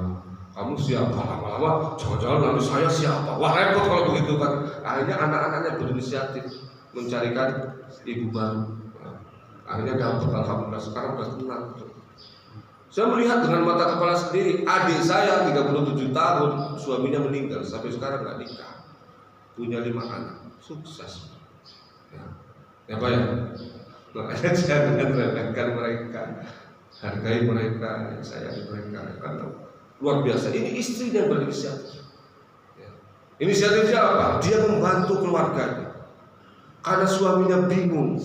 kamu siapa? Lama-lama jangan-jangan nanti saya siapa? Wah repot kalau begitu kan. Akhirnya anak-anaknya berinisiatif mencarikan ibu baru. Akhirnya dapat, alhamdulillah sekarang udah tenang. Saya melihat dengan mata kepala sendiri, adik saya 37 tahun suaminya meninggal, sampai sekarang nggak nikah, punya 5 anak, sukses. Ya Pak ya, makanya jangan rendahkan mereka, hargai mereka, sayangi mereka, karena luar biasa. Ini istri yang berinisiatif. Inisiatifnya apa? Dia membantu keluarganya karena suaminya bingung.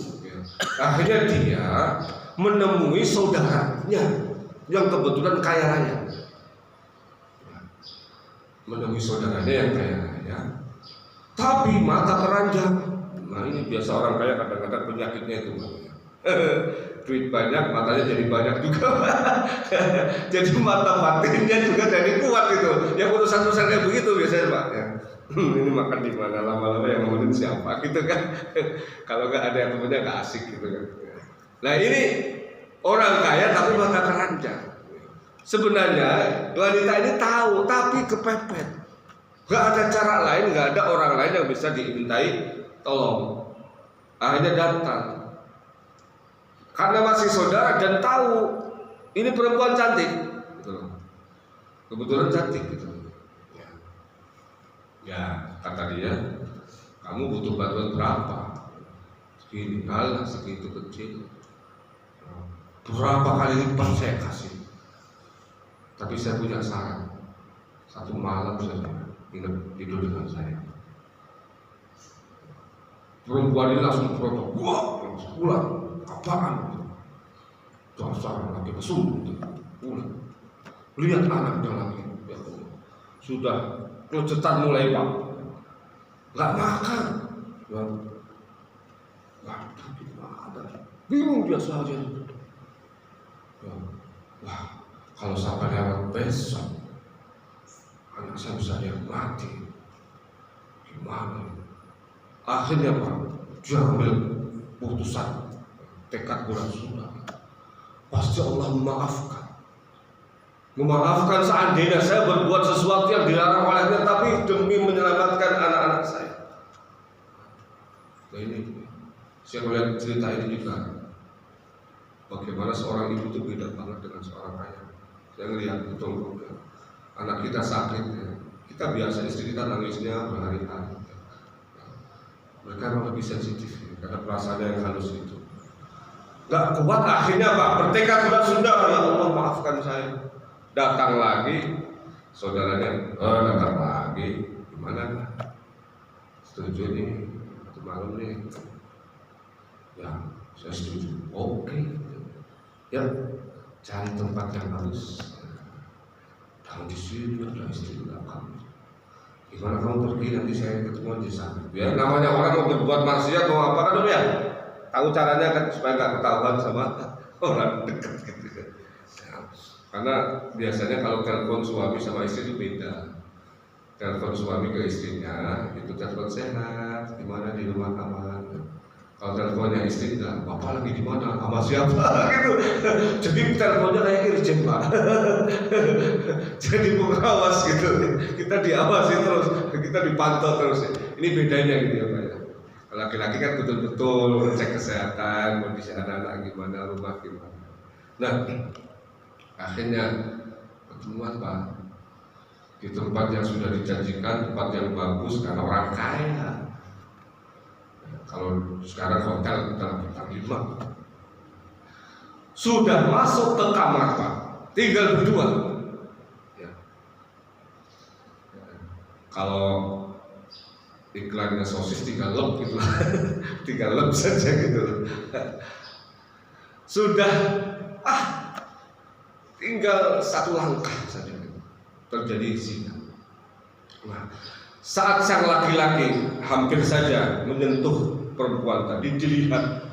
Akhirnya dia menemui saudaranya yang kebetulan kaya raya, menemui saudaranya yang kaya raya, tapi mata keranjang. Nah ini biasa orang kaya kadang-kadang penyakitnya itu, duit banyak, matanya jadi banyak juga. Jadi mata batinnya juga jadi kuat itu. Yang urusan-urusan kayak begitu biasanya Pak. Ya. Ini makan di mana, lama-lama yang nemenin siapa gitu kan. Kalau nggak ada yang temennya nggak asik gitu kan. Nah ini orang kaya tapi mata keranjang. Sebenarnya wanita ini tahu tapi kepepet. Nggak ada cara lain, nggak ada orang lain yang bisa dimintai tolong. Akhirnya datang karena masih saudara dan tahu ini perempuan cantik, gitu. Kebetulan cantik gitu. Ya kata dia, kamu butuh bantuan berapa? Segini, halah segitu kecil. Berapa kali lipat saya kasih. Tapi saya punya syarat, 1 malam saja tidur dengan saya. Perempuan ini langsung protes, wah, pulang, apaan? Dasar lagi mesum, pulang. Lihat anaknya lagi, ya Allah. Sudah kelecetan mulai Pak, nggak makan, ya. Waduh, gimana? Bingung dia saja. Ya. Wah, kalau sampai lewat besok, anak saya bisa lihat mati. Gimana? Akhirnya Pak, dia ambil putusan, tekad bulan sudah. Pasti Allah memaafkan. Memaafkan seandainya saya berbuat sesuatu yang dilarang olehnya, tapi demi menyelamatkan anak-anak saya. Nah ini, saya melihat cerita ini juga, bagaimana seorang ibu itu beda banget dengan seorang ayah. Saya melihat betul, anak kita sakit, ya. Kita biasa istri kita nangisnya berhari-hari. Mereka memang lebih sensitif, ya, karena perasaannya yang halus itu. Gak kuat akhirnya Pak, bertekad sudah, ya Allah maafkan saya. Datang lagi, saudaranya, datang lagi, gimana? Setuju nih, satu malam nih. Ya, saya setuju. Oke. Ya, cari tempat yang bagus. Jangan di sini, ada istri belakang. Gimana kamu pergi, nanti saya ketemu di sana. Ya, namanya orang mau berbuat maksiat mau apa kan ya? Tahu caranya kan supaya nggak ketahuan sama orang dekat gitu kan. Ya, karena biasanya kalau telepon suami sama istri itu beda. Telepon suami ke istrinya itu telepon sehat, di mana di rumah aman. Kalau teleponnya istri enggak, bapak lagi di mana, sama siapa gitu. Jadi teleponnya kayak irjen Pak. Jadi pengawas gitu. Kita diawasi terus, kita dipantau terus. Ini bedanya gitu ya Pak. Laki-laki kan betul-betul cek kesehatan, kondisi anak-anak gimana, rumah gimana. Nah, akhirnya ketemuan Pak di tempat yang sudah dijanjikan, tempat yang bagus karena orang kaya. Kalau sekarang hotel kita bintang 5. Sudah masuk ke kamar Pak, tinggal berdua. Ya. Kalau iklannya sosis 3 lep gitu, 3 lep saja gitu. Sudah tinggal 1 langkah saja. terjadi zina. Nah, saat sang laki-laki hampir saja menyentuh perempuan tadi, dilihat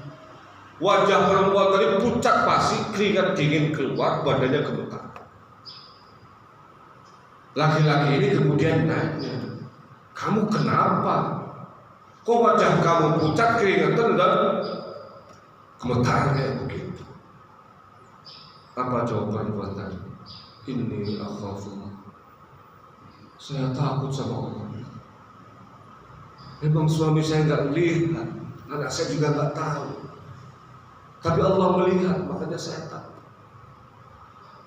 wajah perempuan tadi pucat pasi, keringat dingin keluar, badannya gemetar. Laki-laki ini kemudian nanya, "Kamu kenapa? Kok wajah kamu pucat, keringatan dan gemetar kayak begitu?" Apa jawab perempuan tadi? "Inni akhafullah." Saya takut sama Allah. Memang suami saya nggak lihat, anak saya juga nggak tahu. Tapi Allah melihat, makanya saya takut.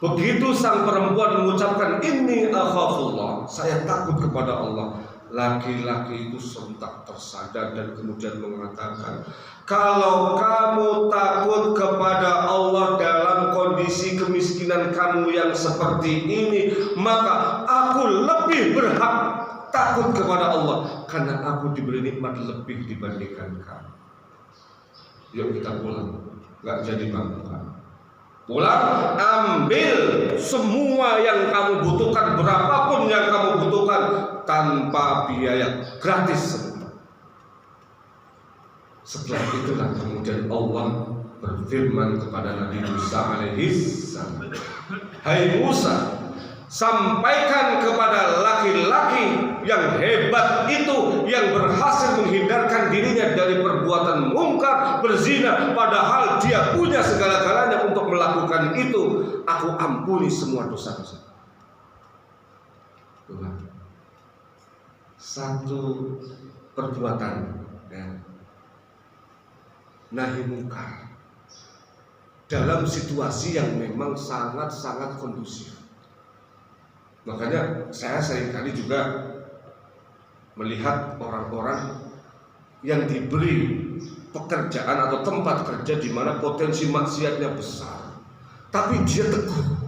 Begitu sang perempuan mengucapkan "Inni akhafullah," saya takut kepada Allah. Laki-laki itu sontak tersadar dan kemudian mengatakan, "Kalau kamu takut kepada Allah dalam kondisi kemiskinan kamu yang seperti ini, maka aku lebih berhak takut kepada Allah karena aku diberi nikmat lebih dibandingkan kamu. Yuk kita pulang, nggak jadi makan. Pulang, ambil semua yang kamu butuhkan, berapapun yang kamu butuhkan, tanpa biaya, gratis semua." Setelah itulah kemudian Allah berfirman kepada Nabi Musa alaihissalam, "Hai Musa, sampaikan kepada laki-laki yang hebat itu, yang berhasil menghindarkan dirinya dari perbuatan mungkar, berzina, padahal dia punya segala-galanya untuk melakukan itu, aku ampuni semua dosa-dosa." Satu perbuatan nahi mungkar dalam situasi yang memang sangat-sangat kondusif. Makanya saya seringkali juga melihat orang-orang yang diberi pekerjaan atau tempat kerja di mana potensi maksiatnya besar, tapi dia teguh.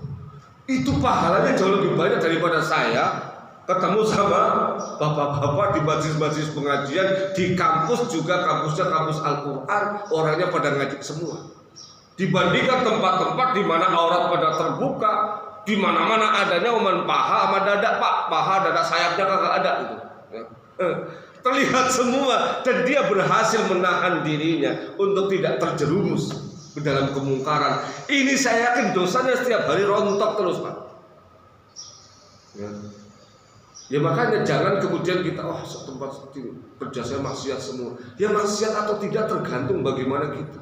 Itu pahalanya jauh lebih banyak daripada saya ketemu sama bapak-bapak di majelis-majelis pengajian, di kampus juga, kampusnya kampus Al-Quran, orangnya pada ngaji semua. Dibandingkan tempat-tempat di mana aurat pada terbuka, di mana-mana adanya oman paha sama dada, pak, paha dada sayapnya kagak ada gitu. Terlihat semua, dan dia berhasil menahan dirinya untuk tidak terjerumus ke dalam kemungkaran. Ini saya yakin dosanya setiap hari rontok terus, Pak. Ya makanya jangan kemudian kita tempat kerja saya maksiat semua. Ya maksiat atau tidak tergantung bagaimana kita.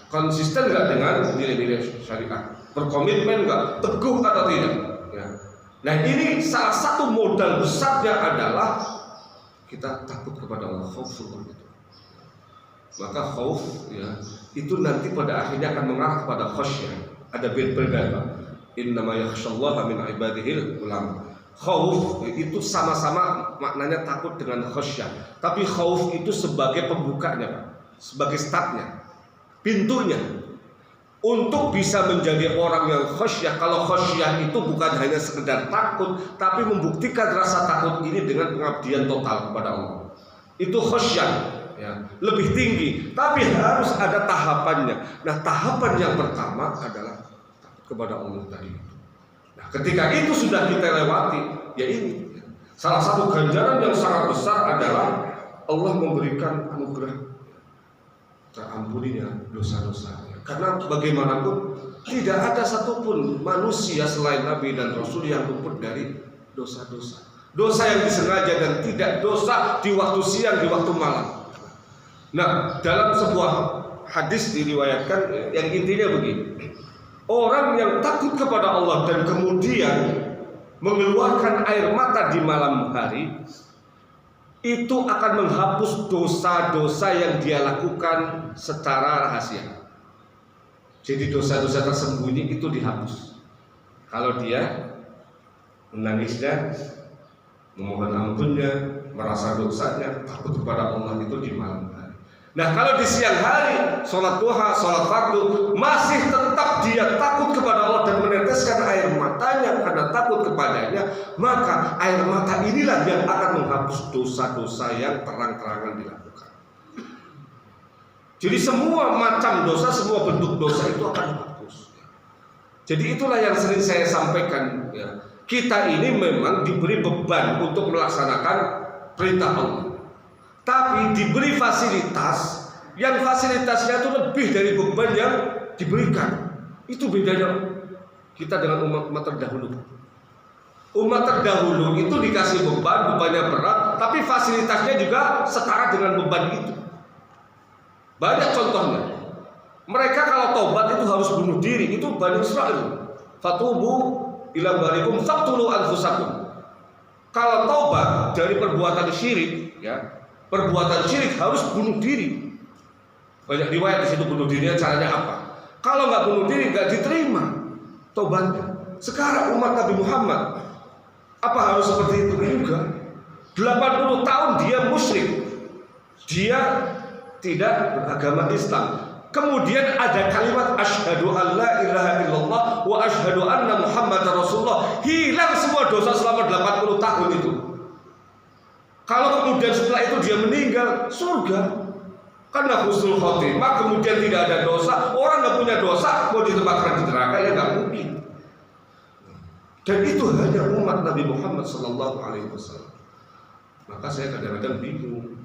Konsisten nggak dengan nilai-nilai syariat? Berkomitmen nggak? Teguh atau tidak? Ya. Nah ini salah satu modal besarnya adalah kita takut kepada Allah, khaufullah itu. Maka khauf ya itu nanti pada akhirnya akan mengarah kepada khasyah. Ada berbeda. Innama yakhsyallaha min ibadihil ulama. Khauf itu sama-sama maknanya takut dengan khasyah. Tapi khauf itu sebagai pembukanya, Pak. Sebagai startnya, pintunya. Untuk bisa menjadi orang yang khasyah. Kalau khasyah itu bukan hanya sekedar takut, tapi membuktikan rasa takut ini dengan pengabdian total kepada Allah. Itu khasyah ya, lebih tinggi. Tapi harus ada tahapannya. Nah tahapan yang pertama adalah takut kepada Allah tadi. Nah, ketika itu sudah kita lewati, ya ini salah satu ganjaran yang sangat besar adalah Allah memberikan anugerah terampuninya dosa-dosanya. Karena bagaimanapun tidak ada satupun manusia selain Nabi dan Rasul yang luput dari dosa-dosa. Dosa yang disengaja dan tidak, dosa di waktu siang, di waktu malam. Nah, dalam sebuah hadis diriwayatkan yang intinya begini. Orang yang takut kepada Allah dan kemudian mengeluarkan air mata di malam hari, itu akan menghapus dosa-dosa yang dia lakukan secara rahasia. Jadi dosa-dosa tersembunyi itu dihapus. Kalau dia menangisnya, memohon ampunnya, merasa dosanya, takut kepada Allah itu di malam hari. Nah kalau di siang hari, sholat duha, sholat fardu, masih tetap dia takut kepada Allah dan meneteskan air matanya karena takut kepadanya, maka air mata inilah yang akan menghapus dosa-dosa yang terang-terangan dilakukan. Jadi semua macam dosa, semua bentuk dosa itu akan dihapus. Jadi itulah yang sering saya sampaikan ya. Kita ini memang diberi beban untuk melaksanakan perintah Allah, tapi diberi fasilitas yang fasilitasnya itu lebih dari beban yang diberikan. Itu bedanya kita dengan umat terdahulu. Umat terdahulu itu dikasih bebannya berat, tapi fasilitasnya juga setara dengan beban itu. Banyak contohnya. Mereka kalau taubat itu harus bunuh diri, itu Bani Israil. Fatubu ila barikum faqtulu anfusakum. Kalau taubat dari perbuatan syirik, ya, perbuatan syirik harus bunuh diri. Banyak riwayat di situ bunuh dirinya caranya apa? Kalau nggak bunuh diri nggak diterima taubatnya. Sekarang umat Nabi Muhammad apa harus seperti itu? Enggak. 80 tahun dia musyrik, dia tidak beragama Islam. Kemudian ada kalimat asyhadu an la ilaha illallah wa asyhadu anna Muhammadar Rasulullah. Hilang semua dosa selama 80 tahun itu. Kalau kemudian setelah itu dia meninggal, surga. Karena husnul khotimah, kemudian tidak ada dosa, orang nggak punya dosa mau ditempatkan di neraka ya nggak mungkin. Dan itu hanya umat Nabi Muhammad SAW. Maka saya kadang-kadang bingung.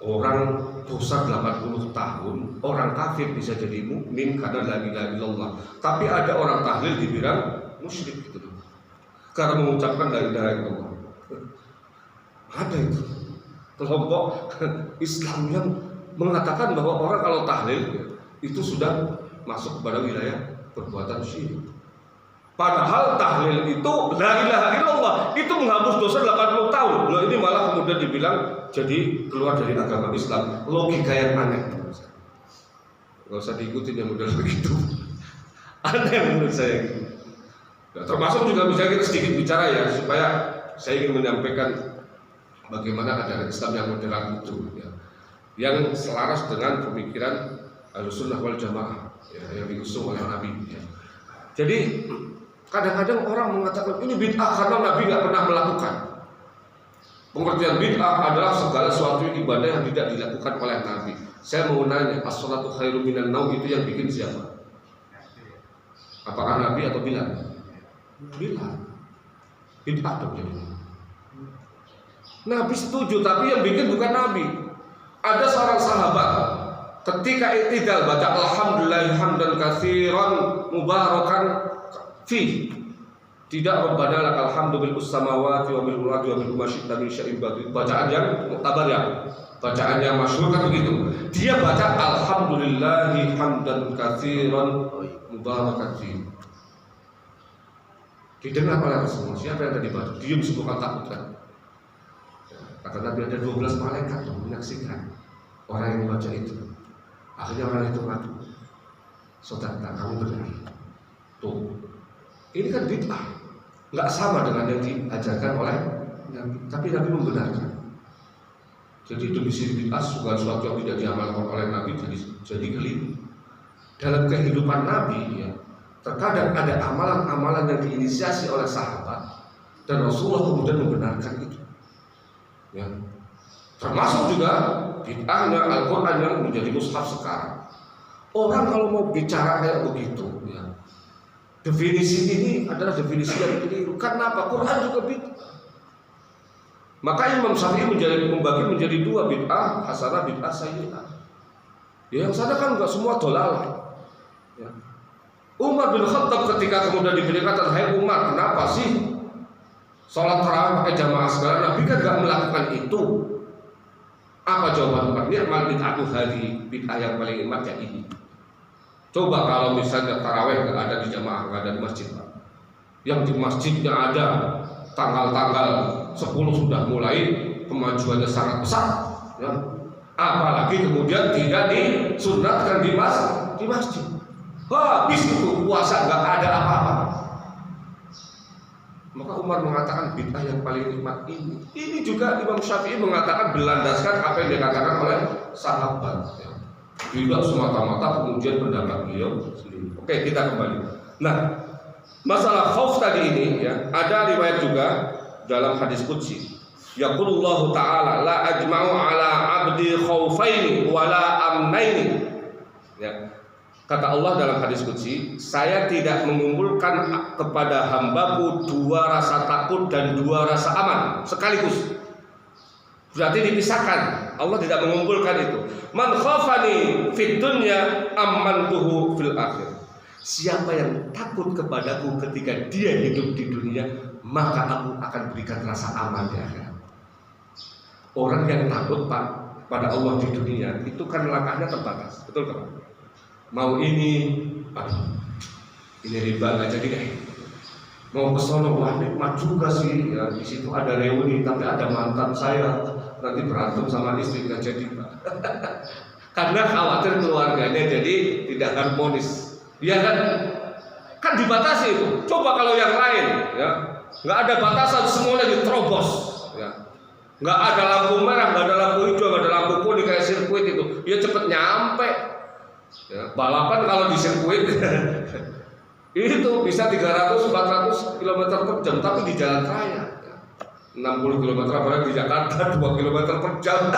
Orang dosa 80 tahun, orang kafir bisa jadi mukmin karena la ilaha illallah. Tapi ada orang tahlil dibilang musyrik gitu loh. Karena mengucapkan la ilaha illallah. Ada itu kelompok Islam yang mengatakan bahwa orang kalau tahlil itu sudah masuk kepada wilayah perbuatan syirik. Padahal tahlil itu la ilaha illallah itu menghapus dosa 80 tahun. Loh, ini malah kemudian dibilang jadi keluar dari agama Islam. Logika yang aneh. Gak usah diikutin yang model begitu. Aneh menurut saya. Nah, termasuk juga bisa kita sedikit bicara ya, supaya saya ingin menyampaikan bagaimana ajaran Islam yang moderat itu, ya, yang selaras dengan pemikiran Ahlussunnah wal Jamaah, ya, yang diusung oleh Nabi. Ya. Jadi kadang-kadang orang mengatakan ini bid'ah karena Nabi nggak pernah melakukan. Pengertian bid'ah adalah segala suatu ibadah yang tidak dilakukan oleh Nabi. Saya mau nanya, as-salatu khairum minan naum itu yang bikin siapa? Apakah Nabi atau Bilal? Bilal. Bid'ah dong jadinya. Nabi setuju, tapi yang bikin bukan Nabi. Ada seorang sahabat ketika i'tidal baca alhamdulillah hamdan katsiran mubarakan fi, tidak rabbana lakal hamdu bil samawati wa bil ardi wa bil masyi'ta min syai'in ba'd. Bacaan yang muktabar ya, bacaan yang masyhur kan begitu. Dia baca alhamdulillahi hamdan katsiran mubarakan fi. Didengar oleh Rasulullah. Siapa yang tadi baca? Diam semua, takut kan? Kata Nabi ada 12 malaikat yang menyaksikan orang yang membaca itu. Akhirnya orang itu ngaku, saudara kamu benar. Tuh, ini kan bid'ah, nggak sama dengan yang diajarkan oleh Nabi, tapi Nabi membenarkan. Jadi itu bisa bid'ah, segala sesuatu yang tidak diamalkan oleh Nabi jadi keliru. Dalam kehidupan Nabi, ya, terkadang ada amalan-amalan yang diinisiasi oleh sahabat dan Rasulullah kemudian membenarkan itu. Ya. Termasuk juga bid'ahnya Al-Quran yang menjadi mushaf sekarang. Orang kalau mau bicara kayak begitu, ya, definisi ini adalah definisi yang keliru. Karena apa? Quran juga bid'ah. Maka Imam Syafi'i membagi menjadi dua, bid'ah hasanah, bid'ah sayyi'ah. Ya, yang sana kan enggak semua dolalah. Ya. Umar bin Khattab ketika kemudian diberi kata, "Hai Umar, kenapa sih sholat tarawih pakai jamaah segala? Nabi kan gak melakukan itu." Apa jawaban Umar? Ni'mal bid'atu hadhi, bid'ah yang paling nikmat ya ini. Coba kalau misalnya tarawih gak ada di jamaah, gak ada di masjid, Pak. Yang di masjidnya ada tanggal-tanggal 10 sudah mulai kemajuannya sangat besar, ya. Apalagi kemudian tidak disunatkan di masjid. Habis itu puasa gak ada apa-apa. Maka Umar mengatakan bid'ah yang paling nikmat ini. Ini juga Imam Syafi'i mengatakan berlandaskan apa yang dikatakan oleh sahabat. Ya. Tidak semata-mata kemudian pendapat beliau sendiri. Oke, kita kembali. Nah, masalah khauf tadi ini, ya, ada riwayat juga dalam hadis qudsi. Yaqulullahu ta'ala la ajma'u ala abdi khaufaini wala amnaini. Ya. Kata Allah dalam hadis qudsi, saya tidak mengumpulkan kepada hambaku dua rasa takut dan dua rasa aman sekaligus. Berarti dipisahkan. Allah tidak mengumpulkan itu. Man khafani fid dunya amantuhu fil akhir. Siapa yang takut kepadaku ketika dia hidup di dunia, maka aku akan berikan rasa aman di akhirat. Orang yang takut pada Allah di dunia itu kan langkahnya terbatas, betul kan? Mau ini, ini riba nggak jadi deh. Mau kesono, wah nikmat juga sih. Ya, di situ ada reuni, tapi ada mantan saya, nanti berantem sama istri nggak jadi. Karena khawatir keluarganya jadi tidak harmonis. Ya kan dibatasi itu. Coba kalau yang lain, ya nggak ada batasan, semuanya diterobos. Ya. Nggak ada lampu merah, nggak ada lampu hijau, nggak ada lampu kuning kayak sirkuit itu. Ya cepet nyampe. Ya, balapan kalau di sirkuit itu bisa 300-400 km per jam, tapi di jalan raya 60 km apalagi di Jakarta 2 km per jam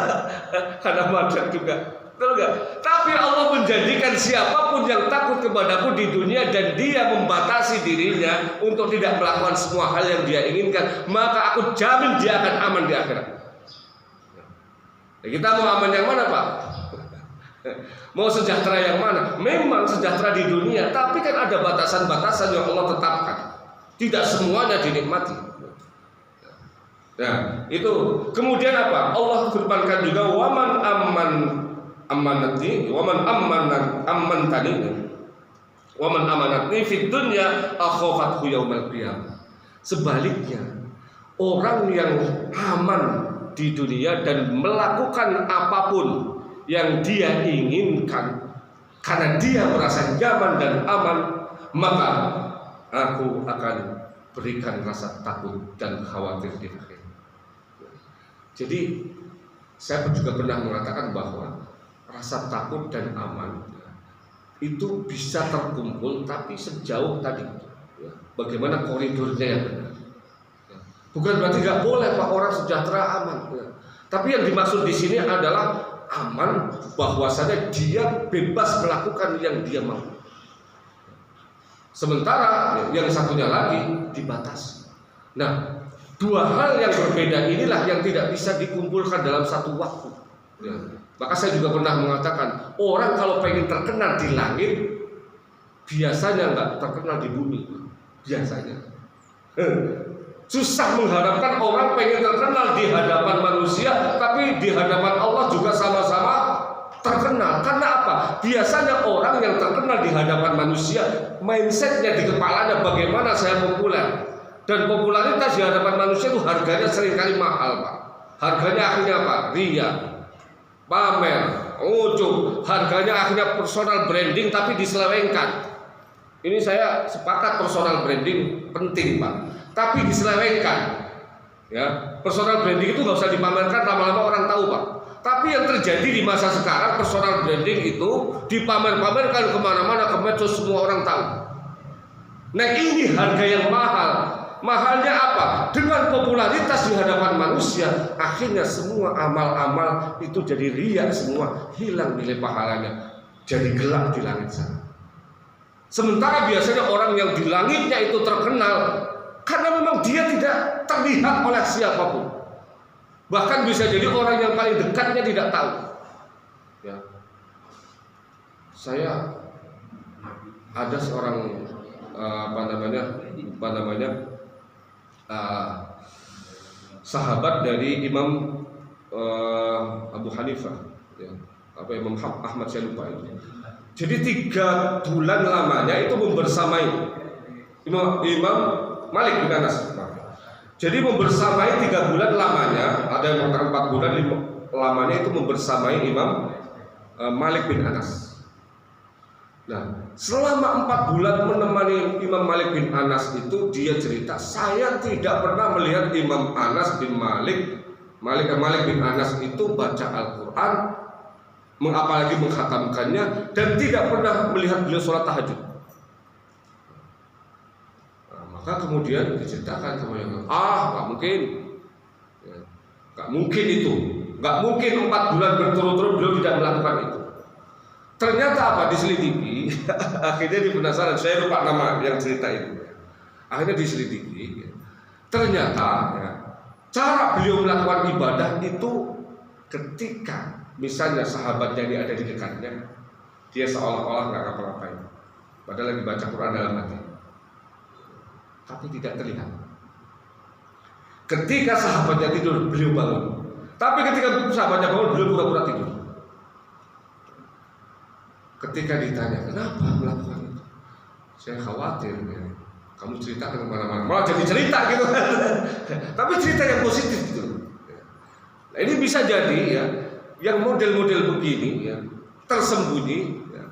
karena macet juga, betul nggak? Tapi Allah menjanjikan siapapun yang takut kepadaku di dunia dan dia membatasi dirinya untuk tidak melakukan semua hal yang dia inginkan, maka aku jamin dia akan aman di akhirat. Ya, kita mau aman yang mana, Pak? Mau sejahtera yang mana? Memang sejahtera di dunia, tapi kan ada batasan-batasan yang Allah tetapkan. Tidak semuanya dinikmati. Nah, itu. Kemudian apa? Allah firmankan juga waman amanatni, waman amanatni fid dunya akhafathu yaumal qiyamah. Sebaliknya, orang yang aman di dunia dan melakukan apapun yang dia inginkan karena dia merasa nyaman dan aman, maka aku akan berikan rasa takut dan khawatir di akhir. Jadi saya juga pernah mengatakan bahwa rasa takut dan aman itu bisa terkumpul, tapi sejauh tadi bagaimana koridornya yang benar. Bukan berarti nggak boleh Pak orang sejahtera aman, tapi yang dimaksud di sini adalah aman bahwasanya dia bebas melakukan yang dia mau. Sementara yang satunya lagi dibatasi. Nah, dua hal yang berbeda inilah yang tidak bisa dikumpulkan dalam satu waktu. Ya. Maka saya juga pernah mengatakan, orang kalau pengen terkenal di langit, biasanya nggak terkenal di bumi. Biasanya. Susah mengharapkan orang pengen terkenal di hadapan manusia, tapi di hadapan Allah juga sama-sama terkenal. Karena apa? Biasanya orang yang terkenal di hadapan manusia, mindsetnya di kepalanya bagaimana saya populer. Dan popularitas di hadapan manusia itu harganya seringkali mahal, Pak. Harganya akhirnya apa? Ria, pamer, ujub. Harganya akhirnya personal branding tapi diselewengkan. Ini saya sepakat personal branding penting, Pak. Tapi diselewengkan, ya. Personal branding itu nggak usah dipamerkan, lama-lama orang tahu, Pak. Tapi yang terjadi di masa sekarang, personal branding itu dipamer-pamerkan kemana-mana, ke medsos, semua orang tahu. Nah ini harga yang mahal. Mahalnya apa? Dengan popularitas di hadapan manusia, akhirnya semua amal-amal itu jadi riya semua, hilang nilai pahalanya, jadi gelap di langit sana. Sementara biasanya orang yang di langitnya itu terkenal karena memang dia tidak terlihat oleh siapapun. Bahkan bisa jadi orang yang paling dekatnya tidak tahu. Ya. Saya ada seorang sahabat dari Imam Abu Hanifah, ya. Imam Ahmad, saya lupa itu. Jadi 3 bulan lamanya itu membersamai Imam Malik bin Anas. Jadi membersamai 3 bulan lamanya, ada yang mengatakan 4 bulan lamanya itu membersamai Imam Malik bin Anas. Nah, selama 4 bulan menemani Imam Malik bin Anas itu dia cerita, saya tidak pernah melihat Imam Anas bin Malik bin Anas itu baca Al-Quran, apalagi menghatamkannya, dan tidak pernah melihat beliau sholat tahajud. Maka kemudian diceritakan sama yang nggak mungkin, nggak mungkin itu, nggak mungkin 4 bulan berturut-turut beliau tidak melakukan itu. Ternyata apa? Diselidiki, lagi. Akhirnya dia penasaran, saya lupa nama yang cerita itu. Akhirnya diselidiki. Ternyata ya, cara beliau melakukan ibadah itu ketika misalnya sahabatnya ini ada di dekatnya, dia seolah-olah nggak ngapa-ngapain, padahal lagi baca Quran dalam hati, tapi tidak terlihat. Ketika sahabatnya tidur, beliau bangun. Tapi ketika sahabatnya bangun, beliau pura-pura tidur. Ketika ditanya, kenapa melakukan itu? Saya khawatir ya. Kamu cerita ke mana-mana, malah jadi cerita gitu. Tapi cerita yang positif gitu. Nah, ini bisa jadi ya, yang model-model begini ya, tersembunyi ya,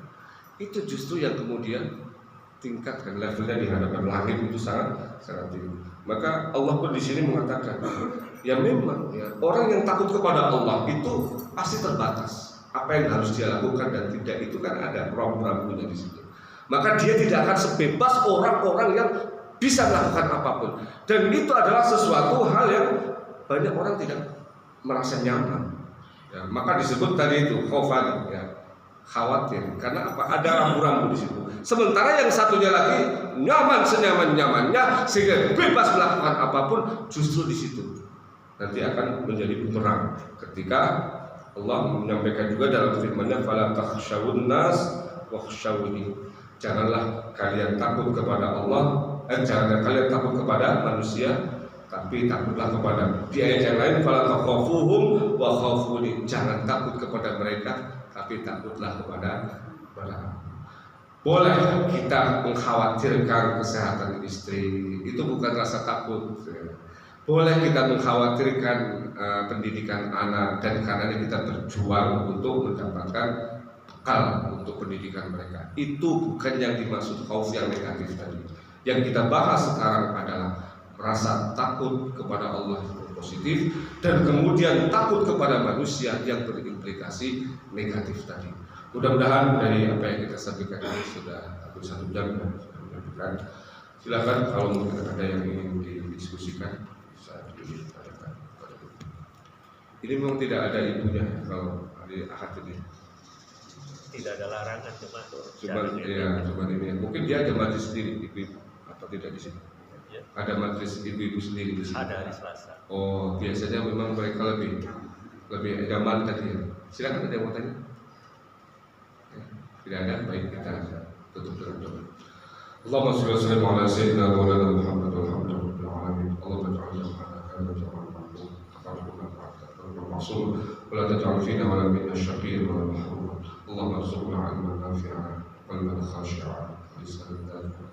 itu justru yang kemudian tingkatkan levelnya di hadapan langit itu sangat tinggi. Maka Allah pun di sini mengatakan, ya memang ya, orang yang takut kepada Allah itu pasti terbatas. Apa yang harus dia lakukan dan tidak itu kan ada rambu-rambunya di situ. Maka dia tidak akan sebebas orang-orang yang bisa melakukan apapun. Dan itu adalah sesuatu hal yang banyak orang tidak merasa nyaman. Ya, maka disebut tadi itu khawfan, ya, khawatir. Karena apa? Ada rambu-rambu di situ. Sementara yang satunya lagi nyaman senyaman-nyamannya sehingga bebas melakukan apapun, justru di situ nanti akan menjadi bumerang ketika Allah menyampaikan juga dalam firman-Nya, "Fala takhshawun nas wakhshawni." Janganlah kalian takut kepada Allah, janganlah kalian takut kepada manusia, tapi takutlah kepada. Di ayat yang lain, "Fala takhafuhum wa khafuni." Jangan takut kepada mereka, tapi takutlah kepada aku. Boleh kita mengkhawatirkan kesehatan istri, itu bukan rasa takut. Boleh kita mengkhawatirkan pendidikan anak, dan karena kita berjuang untuk mendapatkan bekal untuk pendidikan mereka. Itu bukan yang dimaksud khauf yang negatif tadi. Yang kita bahas sekarang adalah rasa takut kepada Allah yang positif, dan kemudian takut kepada manusia yang berimplikasi negatif tadi. Mudah-mudahan dari apa yang kita sampaikan ini sudah hampir 1 jam dan menunjukkan. Silakan kalau mungkin ada yang ingin didiskusikan. Ini memang tidak ada ibunya kalau hari Ahad ini.
Tidak ada larangan,
cuma ini. Mungkin dia ada majlis sendiri, ibu atau tidak di sini.
Ya.
Ada majlis ibu-ibu sendiri di sini.
Ada hari Selasa.
Oh, biasanya memang mereka lebih nyaman tadi. Silakan, ada yang mau tanya? Ya, tidak ada, baik kita tutup dengan doa. Allahumma shalli wa sallim ala sayyidina wa ala Muhammad walhamdulillahil alamin. Allahumma ij'alna ma'aka wa ja'alna معصوم ولا تجعل فينا ولا منا الشقي ولا المحروم. اللهم ارزقنا علما نافعا قلبا خاشعا ولسانا ذاكرا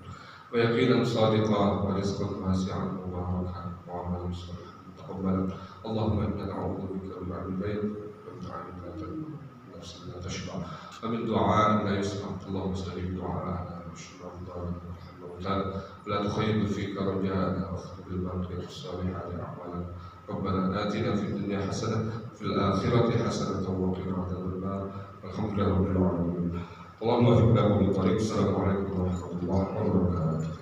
ويقينا صادقا ورزقا واسعا مباركا وعملا صالحا متقبلا. اللهم انا نعوذ بك من علم البيت ومن عين لا تنام نفس لا تشبع ومن دعاء لا يسمع. اللهم استجب دعاءنا واشف مرضانا وارحم موتانا ولا تخيب فيك رجاءنا واختم بالباقيات الصالحات اعمالنا. ربنا آتنا في الدنيا حسنة وفي الآخرة حسنة وقنا عذاب النار. الحمد لله رب العالمين. اللهم وفقنا من طريق. السلام عليكم ورحمة الله وبركاته.